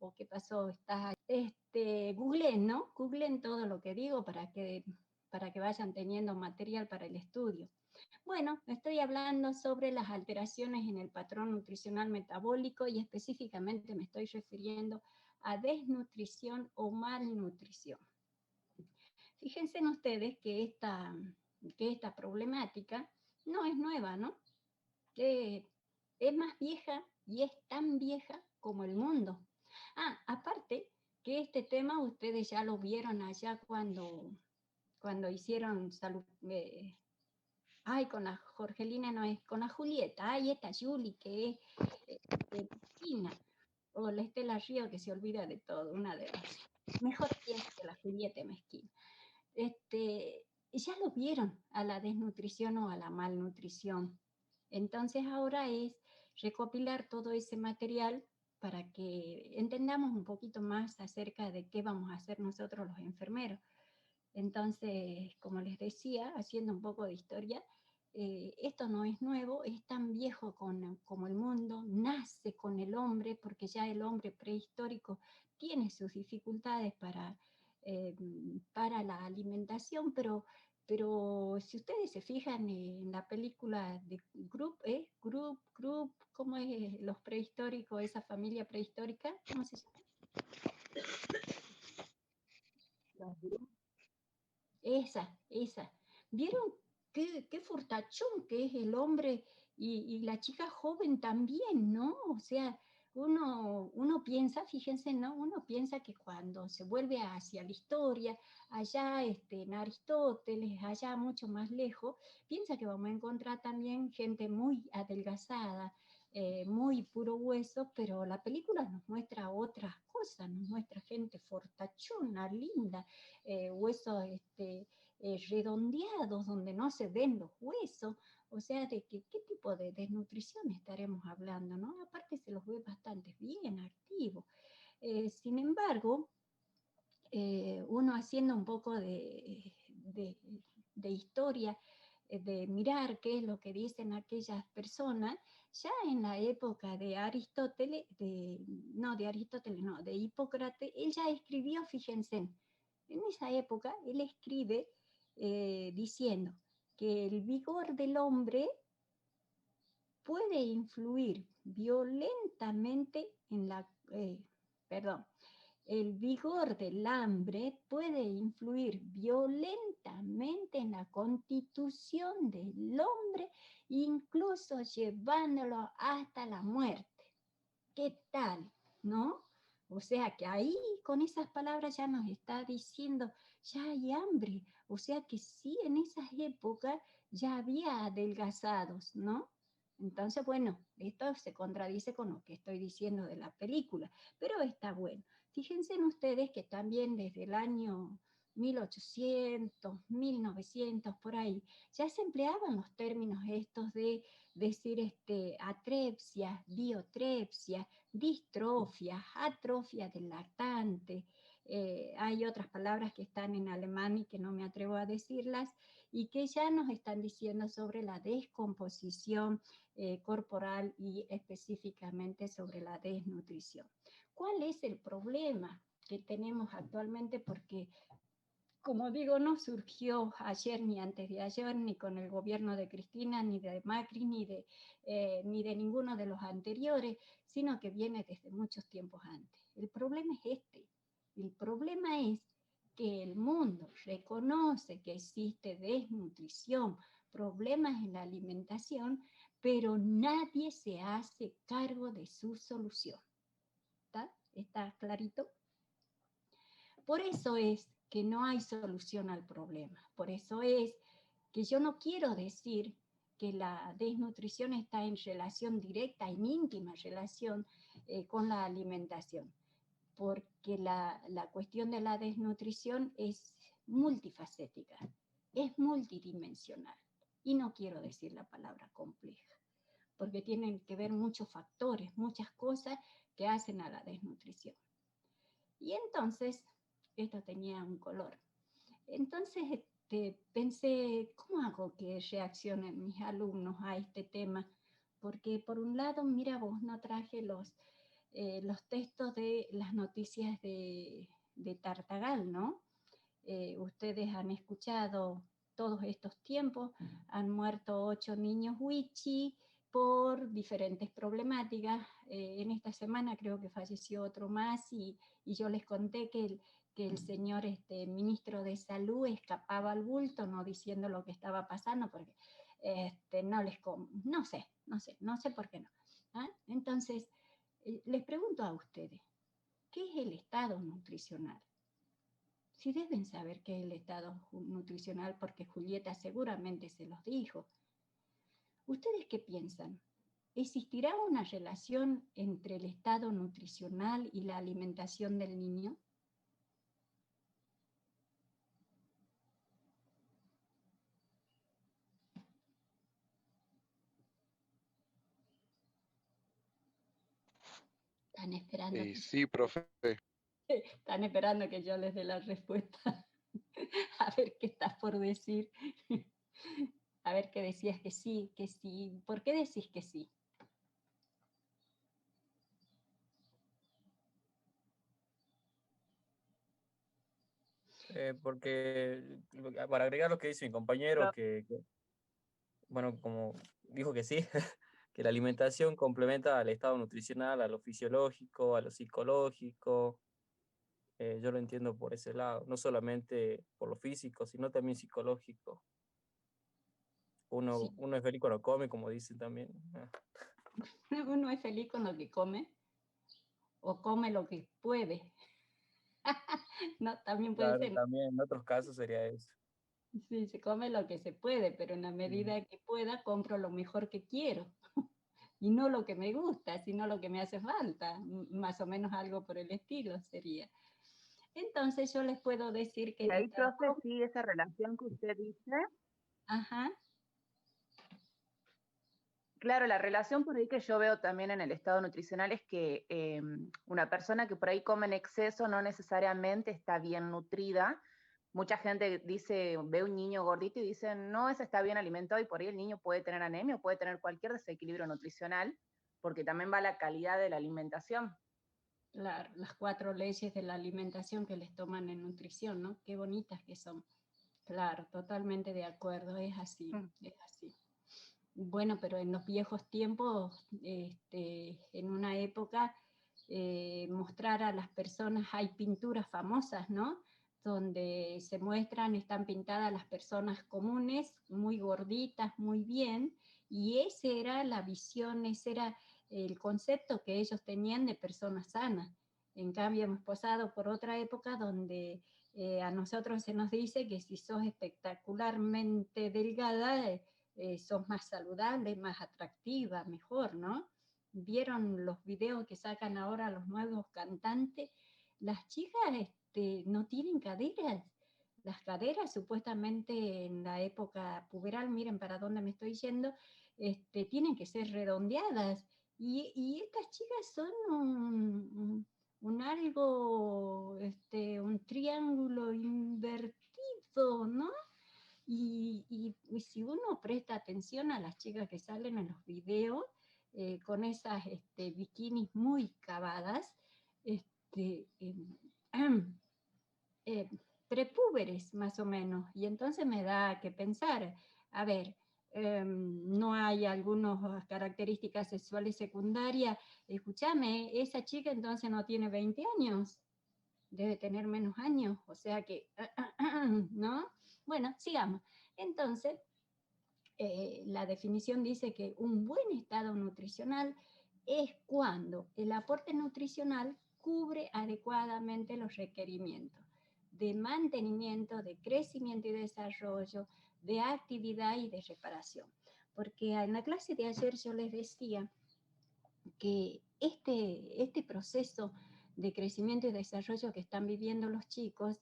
¿O qué pasó? ¿Estás googleen, ¿no? Googleen todo lo que digo para que vayan teniendo material para el estudio. Bueno, estoy hablando sobre las alteraciones en el patrón nutricional metabólico y específicamente me estoy refiriendo a desnutrición o malnutrición. Fíjense en ustedes que esta problemática no es nueva, ¿no? Es más vieja y es tan vieja como el mundo. Aparte que este tema ustedes ya lo vieron allá cuando hicieron salud, con la Jorgelina no es, con la Julieta, esta Julie que es China, o la Estela Río que se olvida de todo, una de las mejor piensa que la Julieta mezquina. Ya lo vieron a la desnutrición o a la malnutrición. Entonces ahora es recopilar todo ese material para que entendamos un poquito más acerca de qué vamos a hacer nosotros los enfermeros. Entonces, como les decía, haciendo un poco de historia, esto no es nuevo, es tan viejo como el mundo, nace con el hombre, porque ya el hombre prehistórico tiene sus dificultades para la alimentación, pero si ustedes se fijan en la película de Group, ¿cómo es los prehistóricos, esa familia prehistórica? ¿Cómo se llama? Esa. ¿Vieron qué fortachón que es el hombre y la chica joven también, ¿no? O sea, uno piensa, fíjense, ¿no? Uno piensa que cuando se vuelve hacia la historia, allá en Aristóteles, allá mucho más lejos, piensa que vamos a encontrar también gente muy adelgazada, muy puro hueso, pero la película nos muestra otras cosas, nos muestra gente fortachona, linda, huesos redondeados donde no se ven los huesos, o sea, de qué tipo de desnutrición estaremos hablando, ¿no? Aparte se los ve bastante bien activos. Sin embargo, uno haciendo un poco de historia, de mirar qué es lo que dicen aquellas personas, ya en la época de Aristóteles, de Hipócrates, él ya escribió, fíjense, en esa época él escribe diciendo que el vigor del hombre puede influir violentamente en la... el vigor del hambre puede influir violentamente en la constitución del hombre, incluso llevándolo hasta la muerte. ¿Qué tal? ¿No? O sea que ahí con esas palabras ya nos está diciendo, ya hay hambre. O sea que sí, en esas épocas ya había adelgazados, ¿no? Entonces, bueno, esto se contradice con lo que estoy diciendo de la película, pero está bueno. Fíjense en ustedes que también desde el año 1800, 1900, por ahí, ya se empleaban los términos estos de decir atrepsia, diotrepsia, distrofia, atrofia del lactante. Hay otras palabras que están en alemán y que no me atrevo a decirlas, y que ya nos están diciendo sobre la descomposición corporal y específicamente sobre la desnutrición. ¿Cuál es el problema que tenemos actualmente? Porque, como digo, no surgió ayer ni antes de ayer, ni con el gobierno de Cristina, ni de Macri, ni de ninguno de los anteriores, sino que viene desde muchos tiempos antes. El problema es este. El problema es que el mundo reconoce que existe desnutrición, problemas en la alimentación, pero nadie se hace cargo de su solución. ¿Está clarito? Por eso es que no hay solución al problema. Por eso es que yo no quiero decir que la desnutrición está en relación directa, en íntima relación con la alimentación, porque la cuestión de la desnutrición es multifacética, es multidimensional. Y no quiero decir la palabra compleja, porque tienen que ver muchos factores, muchas cosas que hacen a la desnutrición. Y entonces, esto tenía un color. Entonces pensé, ¿cómo hago que reaccionen mis alumnos a este tema? Porque por un lado, mira vos, no traje los textos de las noticias de Tartagal, ¿no? Ustedes han escuchado todos estos tiempos, han muerto 8 niños huichi por diferentes problemáticas. En esta semana creo que falleció otro más y yo les conté que el señor ministro de Salud escapaba al bulto, no diciendo lo que estaba pasando, porque no no sé por qué no. ¿Ah? Entonces, les pregunto a ustedes, ¿qué es el estado nutricional? Si deben saber qué es el estado nutricional, porque Julieta seguramente se los dijo. ¿Ustedes qué piensan? ¿Existirá una relación entre el estado nutricional y la alimentación del niño? Están esperando que yo, Sí, profe. están esperando que yo les dé la respuesta. A ver qué estás por decir. A ver qué decías que sí, que sí. ¿Por qué decís que sí? Porque, para agregar lo que dice mi compañero, bueno, como dijo que sí, que la alimentación complementa al estado nutricional, a lo fisiológico, a lo psicológico. Yo lo entiendo por ese lado, no solamente por lo físico, sino también psicológico. Sí. Uno es feliz cuando come, como dicen también. Uno es feliz con lo que come o come lo que puede. No, también puede Claro, ser. también en otros casos sería eso. Sí, se come lo que se puede, pero en la Sí. medida que pueda, compro lo mejor que quiero. Y no lo que me gusta, sino lo que me hace falta. Más o menos algo por el estilo sería. Entonces yo les puedo decir que Y el ahí, estado... profe, sí, esa relación que usted dice, Ajá, claro, la relación por ahí que yo veo también en el estado nutricional es que una persona que por ahí come en exceso no necesariamente está bien nutrida. Mucha gente dice, ve un niño gordito y dice, no, ese está bien alimentado y por ahí el niño puede tener anemia o puede tener cualquier desequilibrio nutricional, porque también va la calidad de la alimentación. claro, las 4 leyes de la alimentación que les toman en nutrición, ¿no? Qué bonitas que son. Claro, totalmente de acuerdo, es así, Mm. es así. Bueno, pero en los viejos tiempos, en una época, mostrar a las personas, hay pinturas famosas, ¿no? Donde se muestran, están pintadas las personas comunes, muy gorditas, muy bien, y esa era la visión, ese era el concepto que ellos tenían de personas sanas. En cambio, hemos pasado por otra época donde a nosotros se nos dice que si sos espectacularmente delgada, sos más saludable, más atractiva, mejor, ¿no? ¿Vieron los videos que sacan ahora los nuevos cantantes? Las chicas no tienen caderas. Las caderas supuestamente en la época puberal, miren para dónde me estoy yendo, tienen que ser redondeadas. Y estas chicas son un algo, un triángulo invertido, ¿no? Y si uno presta atención a las chicas que salen en los videos con esas bikinis muy cavadas, este, eh, prepúberes más o menos, y entonces me da que pensar, a ver, no hay algunas características sexuales secundarias, escúchame, esa chica entonces no tiene 20 años, debe tener menos años, o sea que, ¿no? Bueno, sigamos. Entonces, la definición dice que un buen estado nutricional es cuando el aporte nutricional cubre adecuadamente los requerimientos de mantenimiento, de crecimiento y desarrollo, de actividad y de reparación. Porque en la clase de ayer yo les decía que este proceso de crecimiento y desarrollo que están viviendo los chicos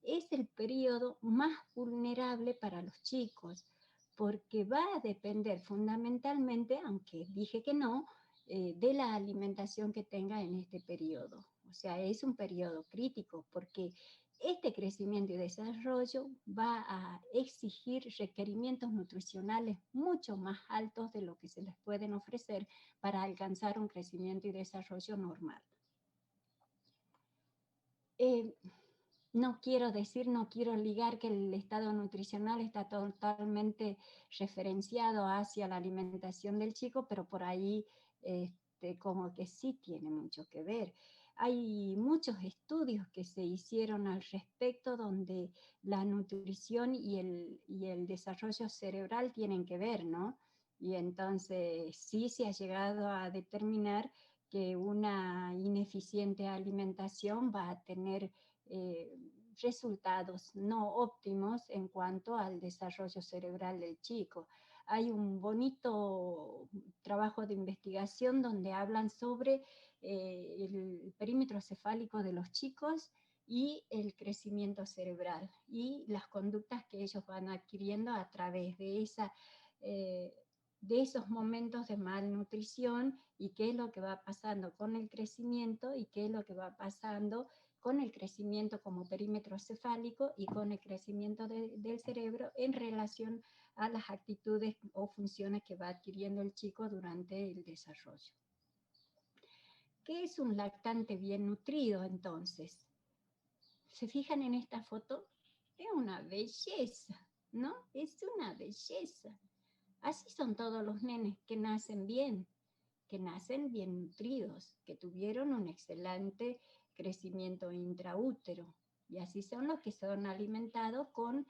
es el periodo más vulnerable para los chicos, porque va a depender fundamentalmente, aunque dije que no, de la alimentación que tenga en este periodo. O sea, es un periodo crítico porque Este crecimiento y desarrollo va a exigir requerimientos nutricionales mucho más altos de lo que se les pueden ofrecer para alcanzar un crecimiento y desarrollo normal. No quiero ligar que el estado nutricional está totalmente referenciado hacia la alimentación del chico, pero por ahí como que sí tiene mucho que ver. Hay muchos estudios que se hicieron al respecto donde la nutrición y el desarrollo cerebral tienen que ver, ¿no? Y entonces sí se ha llegado a determinar que una ineficiente alimentación va a tener resultados no óptimos en cuanto al desarrollo cerebral del chico. Hay un bonito trabajo de investigación donde hablan sobre el perímetro cefálico de los chicos y el crecimiento cerebral y las conductas que ellos van adquiriendo a través de esos momentos de malnutrición y qué es lo que va pasando con el crecimiento y qué es lo que va pasando con el crecimiento como perímetro cefálico y con el crecimiento del cerebro en relación a las actitudes o funciones que va adquiriendo el chico durante el desarrollo. ¿Qué es un lactante bien nutrido entonces? ¿Se fijan en esta foto? Es una belleza, ¿no? Es una belleza. Así son todos los nenes que nacen bien nutridos, que tuvieron un excelente crecimiento intraútero. Y así son los que son alimentados con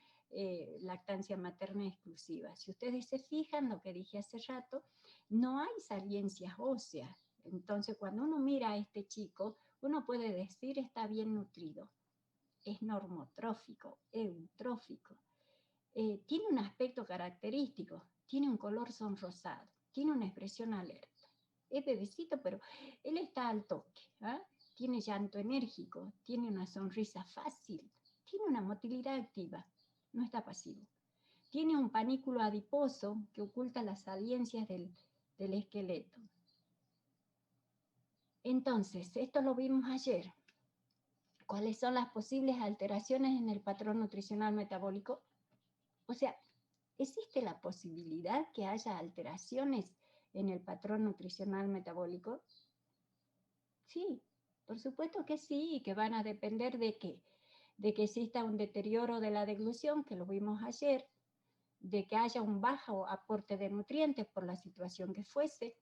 lactancia materna exclusiva. Si ustedes se fijan, lo que dije hace rato, no hay saliencias óseas. Entonces, cuando uno mira a este chico, uno puede decir está bien nutrido. Es normotrófico, eutrófico. Tiene un aspecto característico, tiene un color sonrosado, tiene una expresión alerta. Es bebecito, pero él está al toque, ¿eh? Tiene llanto enérgico, tiene una sonrisa fácil, tiene una motilidad activa, no está pasivo. Tiene un panículo adiposo que oculta las saliencias del esqueleto. Entonces, esto lo vimos ayer. ¿Cuáles son las posibles alteraciones en el patrón nutricional metabólico? O sea, ¿existe la posibilidad que haya alteraciones en el patrón nutricional metabólico? Sí, por supuesto que sí, y que van a depender de qué. De que exista un deterioro de la deglución, que lo vimos ayer, de que haya un bajo aporte de nutrientes por la situación que fuese,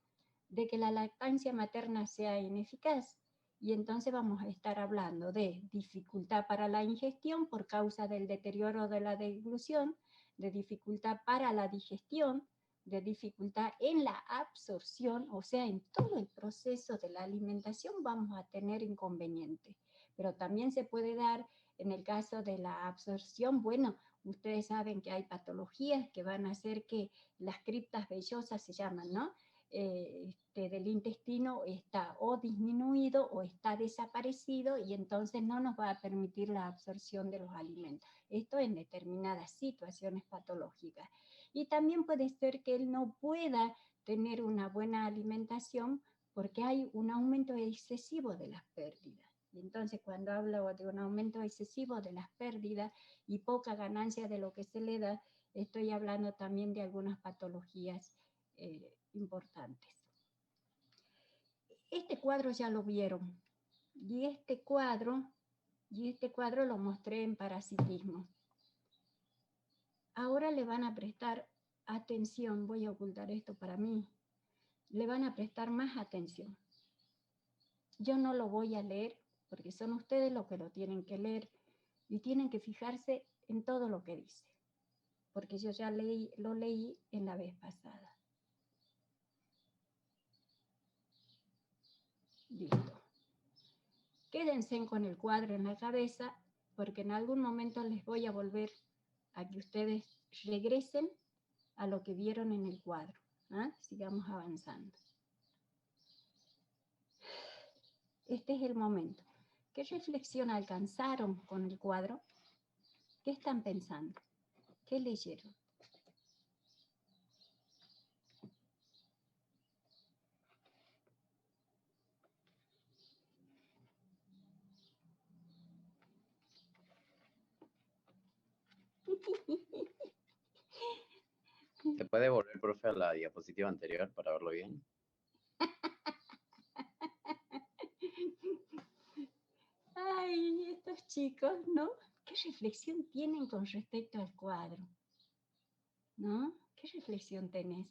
de que la lactancia materna sea ineficaz, y entonces vamos a estar hablando de dificultad para la ingestión por causa del deterioro de la deglución, de dificultad para la digestión, de dificultad en la absorción, o sea, en todo el proceso de la alimentación vamos a tener inconvenientes. Pero también se puede dar en el caso de la absorción, bueno, ustedes saben que hay patologías que van a hacer que las criptas vellosas se llaman, ¿no? Del intestino está o disminuido o está desaparecido y entonces no nos va a permitir la absorción de los alimentos. Esto en determinadas situaciones patológicas. Y también puede ser que él no pueda tener una buena alimentación porque hay un aumento excesivo de las pérdidas. Y entonces cuando hablo de un aumento excesivo de las pérdidas y poca ganancia de lo que se le da, estoy hablando también de algunas patologías importantes. Este cuadro ya lo vieron y este cuadro lo mostré en parasitismo. Ahora le van a prestar atención, voy a ocultar esto para mí, le van a prestar más atención. Yo no lo voy a leer porque son ustedes los que lo tienen que leer y tienen que fijarse en todo lo que dice, porque yo ya lo leí en la vez pasada. Listo. Quédense con el cuadro en la cabeza porque en algún momento les voy a volver a que ustedes regresen a lo que vieron en el cuadro. ¿Ah? Sigamos avanzando. Este es el momento. ¿Qué reflexión alcanzaron con el cuadro? ¿Qué están pensando? ¿Qué leyeron? ¿Se puede volver, profe, a la diapositiva anterior para verlo bien? Ay, estos chicos, ¿no? ¿Qué reflexión tienen con respecto al cuadro? ¿No? ¿Qué reflexión tenés?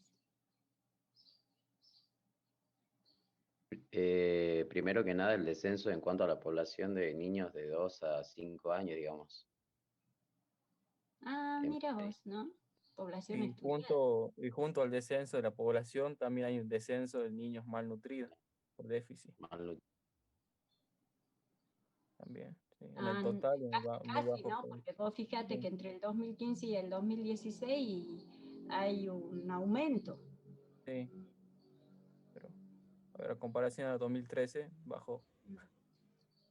Primero que nada, el descenso en cuanto a la población de niños de 2 a 5 años, digamos. Ah, mira vos, ¿no? Población Y estudiada. junto al descenso de la población, también hay un descenso de niños malnutridos por déficit. También. Sí. En el Ah, total, muy casi, bajo. ¿no? Porque vos fíjate Sí. que entre el 2015 y el 2016 hay un aumento. Sí, pero a ver, a comparación al 2013, bajó.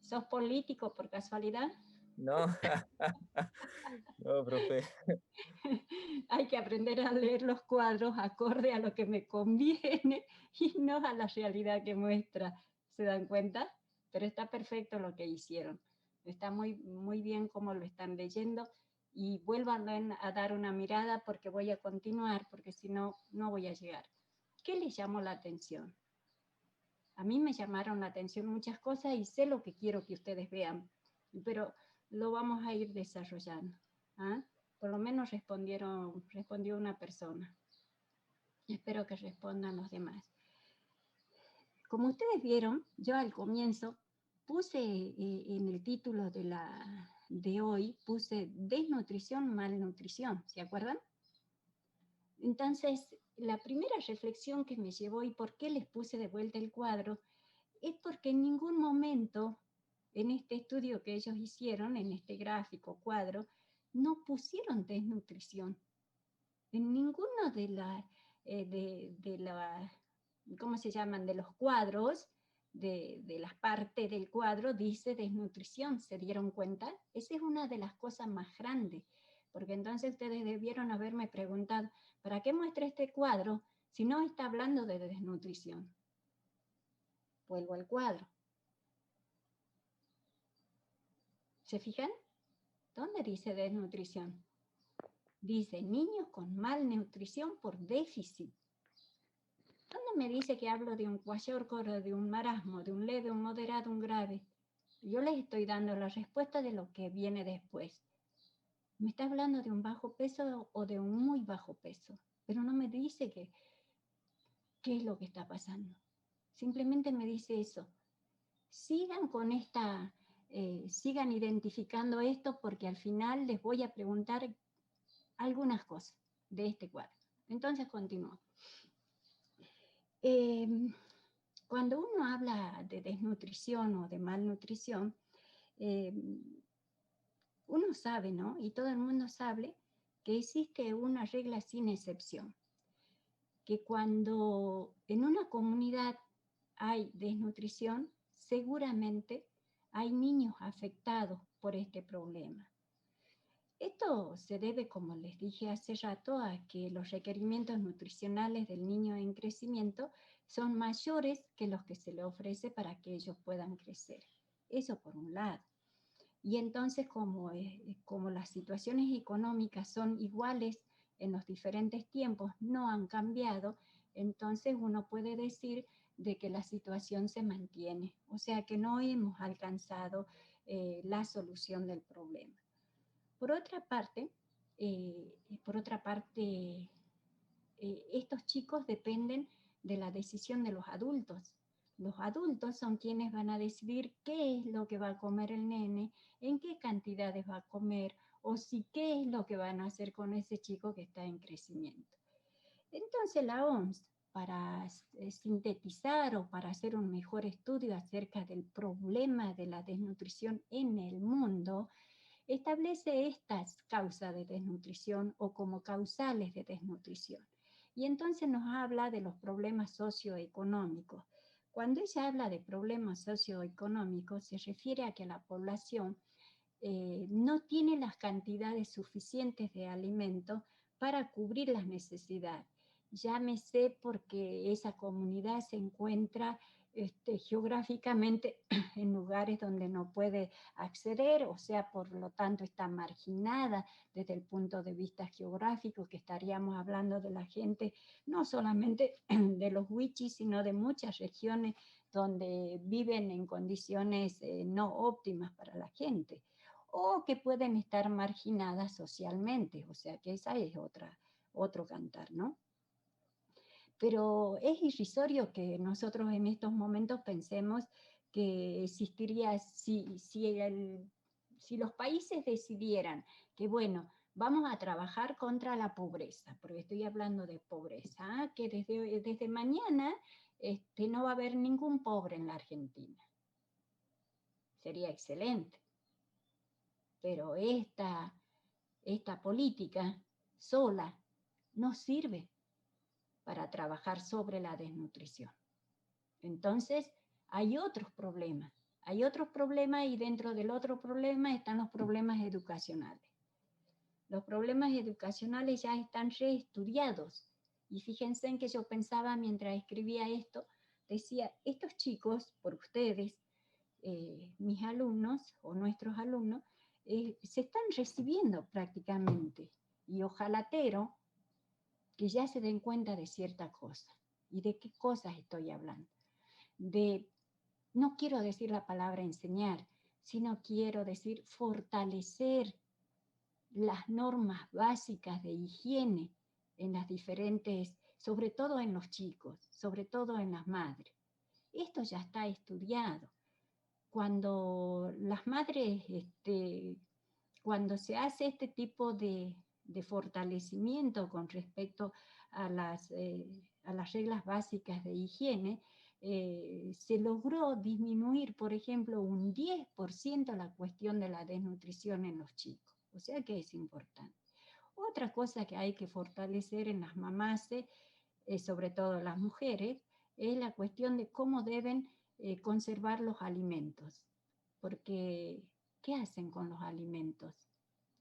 ¿Sos político por casualidad? No, no, profe. Hay que aprender a leer los cuadros acorde a lo que me conviene y no a la realidad que muestra. ¿Se dan cuenta? Pero está perfecto lo que hicieron. Está muy, muy bien como lo están leyendo y vuelvan a dar una mirada porque voy a continuar, porque si no, no voy a llegar. ¿Qué les llamó la atención? A mí me llamaron la atención muchas cosas y sé lo que quiero que ustedes vean, pero lo vamos a ir desarrollando. ¿Ah? Por lo menos respondió una persona. Espero que respondan los demás. Como ustedes vieron, yo al comienzo puse en el título de hoy, puse desnutrición, malnutrición, ¿se acuerdan? Entonces, la primera reflexión que me llevó y por qué les puse de vuelta el cuadro es porque en ningún momento en este estudio que ellos hicieron, en este gráfico cuadro, no pusieron desnutrición. En ninguno de ¿cómo se llaman? De los cuadros, de las partes del cuadro, dice desnutrición. ¿Se dieron cuenta? Esa es una de las cosas más grandes, porque entonces ustedes debieron haberme preguntado, ¿para qué muestra este cuadro si no está hablando de desnutrición? Vuelvo al cuadro. ¿Se fijan? ¿Dónde dice desnutrición? Dice niños con malnutrición por déficit. ¿Dónde me dice que hablo de un kwashiorkor, de un marasmo, de un leve, un moderado, un grave? Yo les estoy dando la respuesta de lo que viene después. Me está hablando de un bajo peso o de un muy bajo peso, pero no me dice qué es lo que está pasando. Simplemente me dice eso. Sigan con sigan identificando esto porque al final les voy a preguntar algunas cosas de este cuadro. Entonces continúo. Cuando uno habla de desnutrición o de malnutrición, uno sabe, ¿no? Y todo el mundo sabe que existe una regla sin excepción, que cuando en una comunidad hay desnutrición, seguramente hay niños afectados por este problema. Esto se debe, como les dije hace rato, a que los requerimientos nutricionales del niño en crecimiento son mayores que los que se le ofrece para que ellos puedan crecer. Eso por un lado. Y entonces, como las situaciones económicas son iguales en los diferentes tiempos, no han cambiado, entonces uno puede decir de que la situación se mantiene. O sea que no hemos alcanzado la solución del problema. Por otra parte, estos chicos dependen de la decisión de los adultos. Los adultos son quienes van a decidir qué es lo que va a comer el nene, en qué cantidades va a comer, o si qué es lo que van a hacer con ese chico que está en crecimiento. Entonces la OMS, para sintetizar o para hacer un mejor estudio acerca del problema de la desnutrición en el mundo, establece estas causas de desnutrición o como causales de desnutrición. Y entonces nos habla de los problemas socioeconómicos. Cuando ella habla de problemas socioeconómicos, se refiere a que la población no tiene las cantidades suficientes de alimentos para cubrir las necesidades. Llámese porque esa comunidad se encuentra geográficamente en lugares donde no puede acceder, o sea, por lo tanto está marginada desde el punto de vista geográfico, que estaríamos hablando de la gente, no solamente de los wichis, sino de muchas regiones donde viven en condiciones no óptimas para la gente, o que pueden estar marginadas socialmente, o sea que esa es otro cantar, ¿no? Pero es irrisorio que nosotros en estos momentos pensemos que existiría, si los países decidieran que, bueno, vamos a trabajar contra la pobreza, porque estoy hablando de pobreza, que desde mañana no va a haber ningún pobre en la Argentina. Sería excelente. Pero esta política sola no sirve para trabajar sobre la desnutrición. Entonces, hay otros problemas y dentro del otro problema están los problemas educacionales. Los problemas educacionales ya están reestudiados. Y fíjense en que yo pensaba mientras escribía esto, decía, estos chicos, por ustedes, mis alumnos o nuestros alumnos, se están recibiendo prácticamente. Y ojalatero que ya se den cuenta de cierta cosa. ¿Y de qué cosas estoy hablando? No quiero decir la palabra enseñar, sino quiero decir fortalecer las normas básicas de higiene en las diferentes, sobre todo en los chicos, sobre todo en las madres. Esto ya está estudiado. Cuando las madres, cuando se hace este tipo de fortalecimiento con respecto a las reglas básicas de higiene, se logró disminuir, por ejemplo, un 10% la cuestión de la desnutrición en los chicos. O sea que es importante. Otra cosa que hay que fortalecer en las mamás, sobre todo las mujeres, es la cuestión de cómo deben conservar los alimentos. Porque, ¿qué hacen con los alimentos?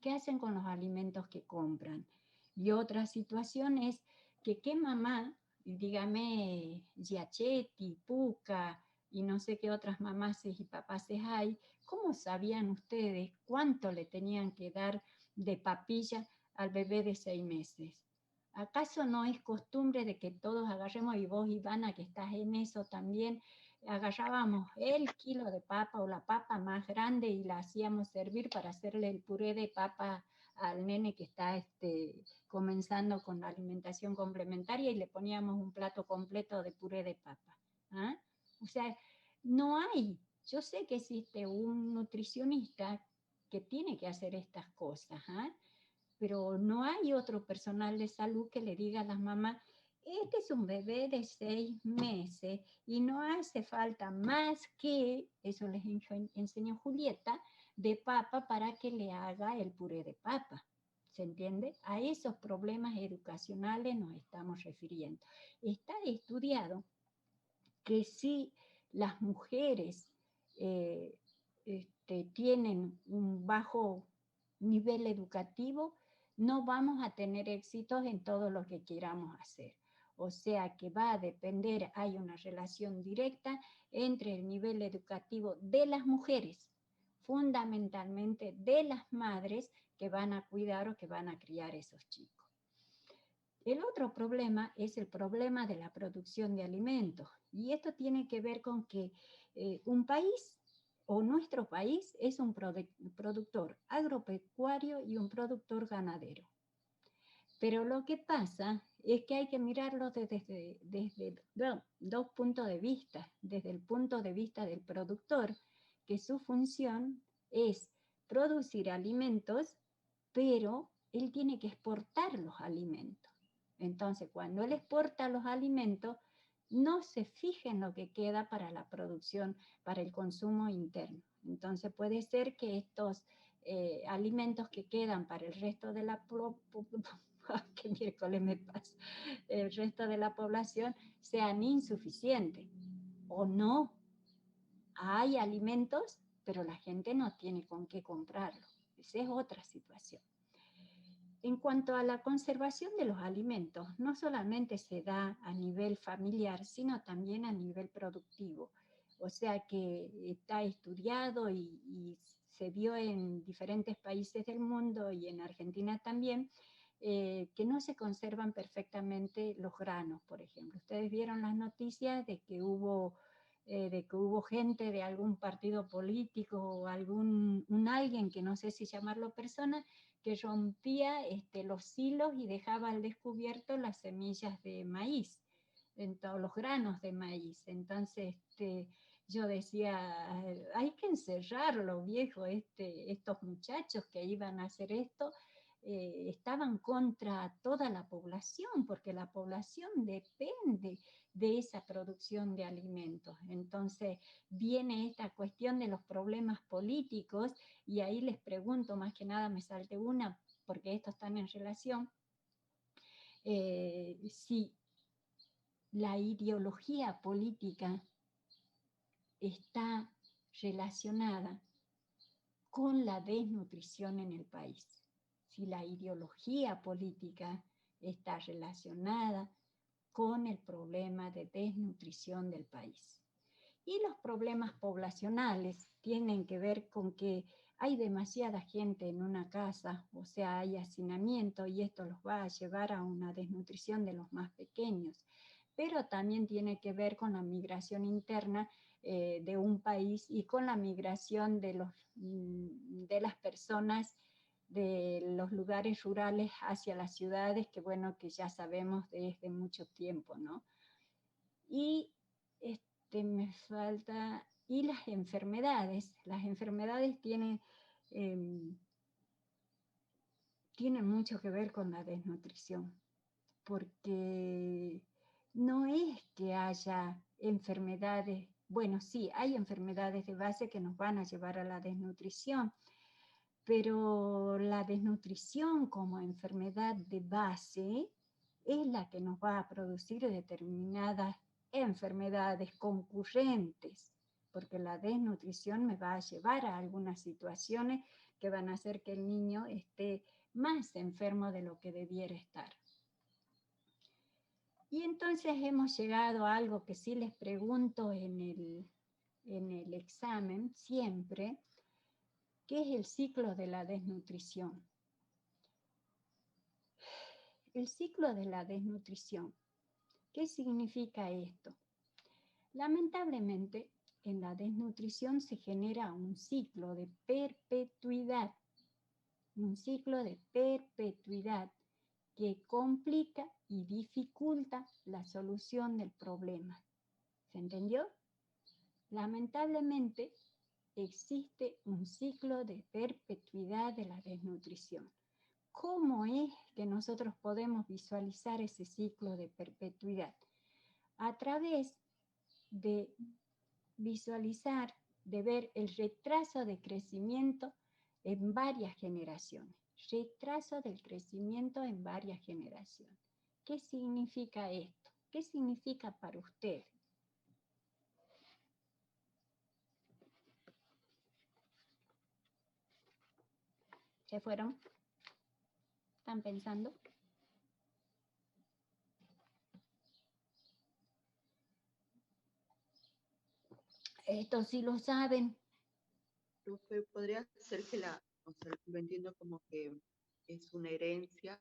¿Qué hacen con los alimentos que compran? Y otra situación es que qué mamá, dígame Giachetti, Puca y no sé qué otras mamases y papases hay, ¿cómo sabían ustedes cuánto le tenían que dar de papilla al bebé de 6 meses? ¿Acaso no es costumbre de que todos agarremos, y vos, Ivana, que estás en eso también, agarrábamos el kilo de papa o la papa más grande y la hacíamos servir para hacerle el puré de papa al nene que está comenzando con la alimentación complementaria y le poníamos un plato completo de puré de papa? ¿Ah? O sea, no hay, yo sé que existe un nutricionista que tiene que hacer estas cosas, ¿ah? Pero no hay otro personal de salud que le diga a las mamás, este es un bebé de 6 meses y no hace falta más que, eso les enseñó Julieta, de papa para que le haga el puré de papa. ¿Se entiende? A esos problemas educacionales nos estamos refiriendo. Está estudiado que si las mujeres tienen un bajo nivel educativo, no vamos a tener éxitos en todo lo que queramos hacer. O sea que va a depender, hay una relación directa entre el nivel educativo de las mujeres, fundamentalmente de las madres que van a cuidar o que van a criar esos chicos. El otro problema es el problema de la producción de alimentos. Y esto tiene que ver con que un país o nuestro país es un productor agropecuario y un productor ganadero. Pero lo que pasa es que hay que mirarlo desde dos puntos de vista. Desde el punto de vista del productor, que su función es producir alimentos, pero él tiene que exportar los alimentos. Entonces, cuando él exporta los alimentos, no se fija en lo que queda para la producción, para el consumo interno. Entonces, puede ser que estos alimentos que quedan para el resto de la ¿qué miércoles me pasa? El resto de la población sean insuficientes o no. Hay alimentos, pero la gente no tiene con qué comprarlos. Esa es otra situación. en cuanto a la conservación de los alimentos, no solamente se da a nivel familiar, sino también a nivel productivo. O sea que está estudiado y se vio en diferentes países del mundo y en Argentina también, que no se conservan perfectamente los granos, por ejemplo. Ustedes vieron las noticias de que hubo gente de algún partido político o alguien que no sé si llamarlo persona, que rompía los hilos y dejaba al descubierto las semillas de maíz, los granos de maíz. Entonces, yo decía, hay que encerrarlo, viejo, estos muchachos que iban a hacer esto, estaban contra toda la población, porque la población depende de esa producción de alimentos. Entonces viene esta cuestión de los problemas políticos, y ahí les pregunto, más que nada me salte una, porque estos están en relación, si la ideología política está relacionada con la desnutrición en el país. Si la ideología política está relacionada con el problema de desnutrición del país. Y los problemas poblacionales tienen que ver con que hay demasiada gente en una casa, o sea, hay hacinamiento y esto los va a llevar a una desnutrición de los más pequeños. Pero también tiene que ver con la migración interna de un país y con la migración de las personas de los lugares rurales hacia las ciudades, que bueno, que ya sabemos desde mucho tiempo, ¿no? Y me falta, y las enfermedades tienen mucho que ver con la desnutrición, porque no es que haya enfermedades, bueno, sí, hay enfermedades de base que nos van a llevar a la desnutrición, pero la desnutrición como enfermedad de base es la que nos va a producir determinadas enfermedades concurrentes, porque la desnutrición me va a llevar a algunas situaciones que van a hacer que el niño esté más enfermo de lo que debiera estar. Y entonces hemos llegado a algo que sí les pregunto en el examen siempre, que es el ciclo de la desnutrición. El ciclo de la desnutrición. ¿Qué significa esto? Lamentablemente, en la desnutrición se genera un ciclo de perpetuidad, que complica y dificulta la solución del problema. ¿Se entendió? Lamentablemente, existe un ciclo de perpetuidad de la desnutrición. ¿Cómo es que nosotros podemos visualizar ese ciclo de perpetuidad? A través de visualizar, de ver el retraso de crecimiento en varias generaciones. Retraso del crecimiento en varias generaciones. ¿Qué significa esto? ¿Qué significa para usted? ¿Se fueron? ¿Están pensando? Esto sí lo saben. Profe, podría ser que lo entiendo como que es una herencia.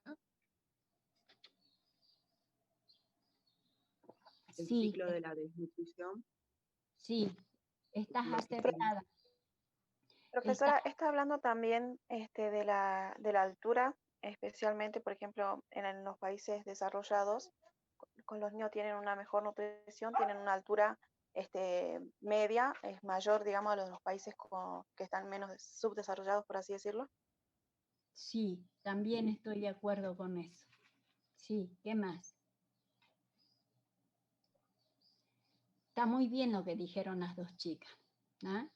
El Sí, ciclo de la desnutrición. sí, estás acertada. Profesora, está hablando también de la altura, especialmente, por ejemplo, en los países desarrollados, con los niños tienen una mejor nutrición, tienen una altura media, es mayor, digamos, a los países que están menos subdesarrollados, por así decirlo. Sí, también estoy de acuerdo con eso. Sí, ¿qué más? Está muy bien lo que dijeron las dos chicas, ¿ah?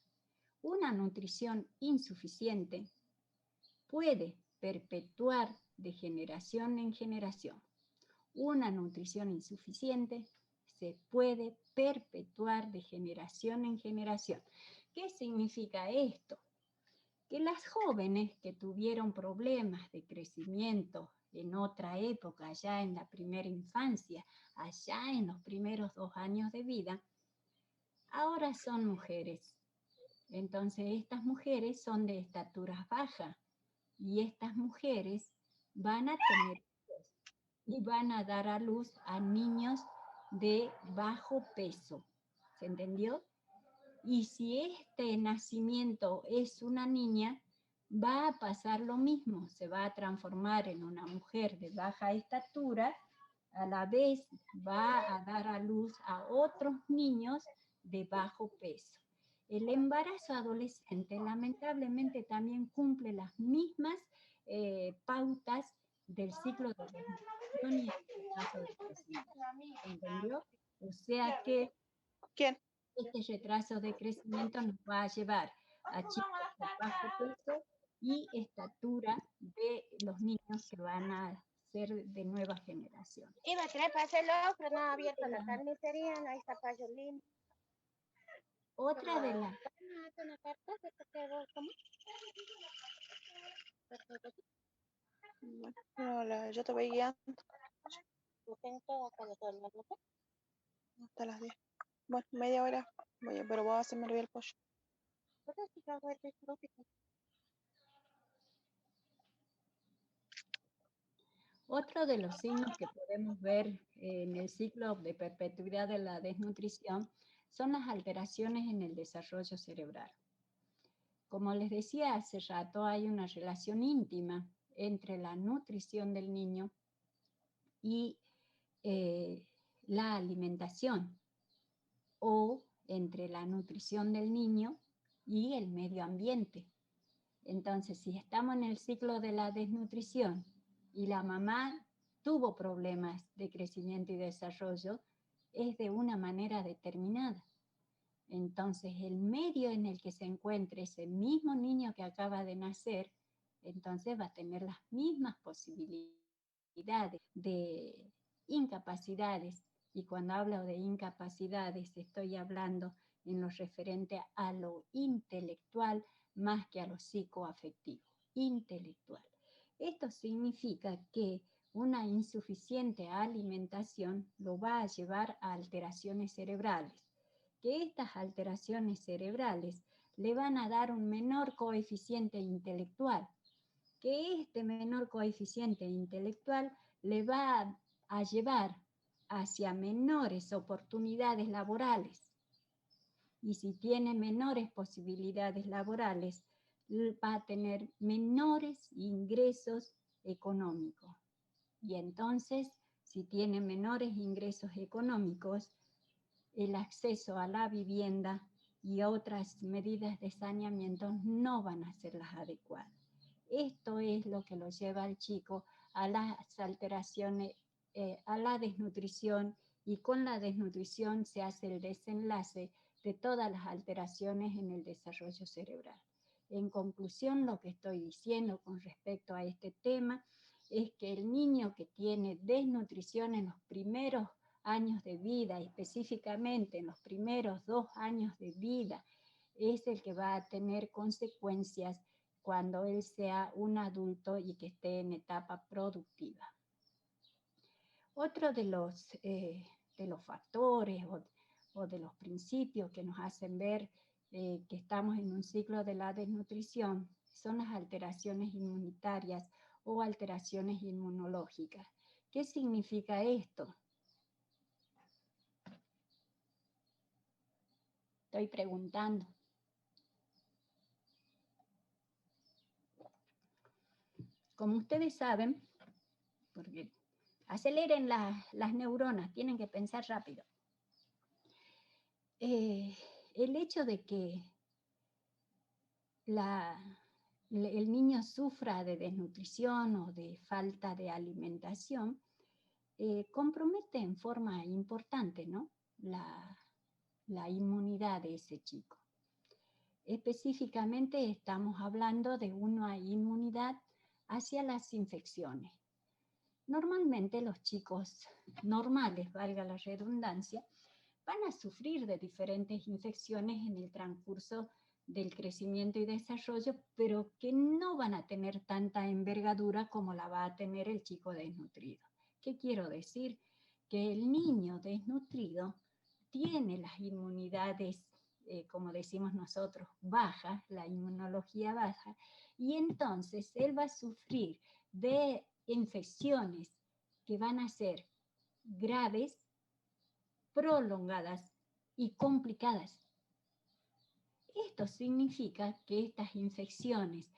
Una nutrición insuficiente puede perpetuar de generación en generación. Una nutrición insuficiente se puede perpetuar de generación en generación. ¿Qué significa esto? que las jóvenes que tuvieron problemas de crecimiento en otra época, allá en la primera infancia, allá en los primeros 2 años de vida, ahora son mujeres. Entonces estas mujeres son de estaturas bajas y estas mujeres van a tener hijos y van a dar a luz a niños de bajo peso. ¿Se entendió? Y si este nacimiento es una niña, va a pasar lo mismo, se va a transformar en una mujer de baja estatura, a la vez va a dar a luz a otros niños de bajo peso. El embarazo adolescente lamentablemente también cumple las mismas pautas del ciclo de desnutrición y el retraso de crecimiento. ¿Entendió? O sea que ¿Quién? este retraso de crecimiento nos va a llevar a chicos de bajo peso y estatura de los niños que van a ser de nueva generación. Iba a traer paselo, pero no ha abierto la carnicería, no hay zapallo lindo. Otra de las... Una carta, ¿cómo? Bueno, yo te voy guiando Yo tengo todo acá, hasta las 10. Bueno, media hora, pero voy a hacerme hervir el pollo. Otro de los signos que podemos ver en el ciclo de perpetuidad de la desnutrición son las alteraciones en el desarrollo cerebral. Como les decía hace rato, hay una relación íntima entre la nutrición del niño y la alimentación, o entre la nutrición del niño y el medio ambiente. Entonces, si estamos en el ciclo de la desnutrición y la mamá tuvo problemas de crecimiento y desarrollo, es de una manera determinada. Entonces, el medio en el que se encuentre ese mismo niño que acaba de nacer, entonces va a tener las mismas posibilidades de incapacidades. Y cuando hablo de incapacidades, estoy hablando en lo referente a lo intelectual más que a lo psicoafectivo, intelectual. Esto significa que una insuficiente alimentación lo va a llevar a alteraciones cerebrales, que estas alteraciones cerebrales le van a dar un menor coeficiente intelectual, que este menor coeficiente intelectual le va a llevar hacia menores oportunidades laborales. Y si tiene menores posibilidades laborales, va a tener menores ingresos económicos. Y entonces, si tiene menores ingresos económicos, el acceso a la vivienda y otras medidas de saneamiento no van a ser las adecuadas. Esto es lo que lo lleva al chico a las alteraciones, a la desnutrición, y con la desnutrición se hace el desenlace de todas las alteraciones en el desarrollo cerebral. En conclusión, lo que estoy diciendo con respecto a este tema es que el niño que tiene desnutrición en los primeros años de vida, específicamente en los primeros 2 años de vida, es el que va a tener consecuencias cuando él sea un adulto y que esté en etapa productiva. Otro de los factores o de los principios que nos hacen ver que estamos en un ciclo de la desnutrición son las alteraciones inmunitarias o alteraciones inmunológicas. ¿Qué significa esto? Estoy preguntando. Como ustedes saben, porque aceleren las neuronas, tienen que pensar rápido. El hecho de que el niño sufra de desnutrición o de falta de alimentación compromete en forma importante, ¿no?, la inmunidad de ese chico. Específicamente estamos hablando de una inmunidad hacia las infecciones. Normalmente los chicos normales, valga la redundancia, van a sufrir de diferentes infecciones en el transcurso del crecimiento y desarrollo, pero que no van a tener tanta envergadura como la va a tener el chico desnutrido. ¿Qué quiero decir? Que el niño desnutrido tiene las inmunidades, como decimos nosotros, bajas, la inmunología baja, y entonces él va a sufrir de infecciones que van a ser graves, prolongadas y complicadas. Esto significa que estas infecciones,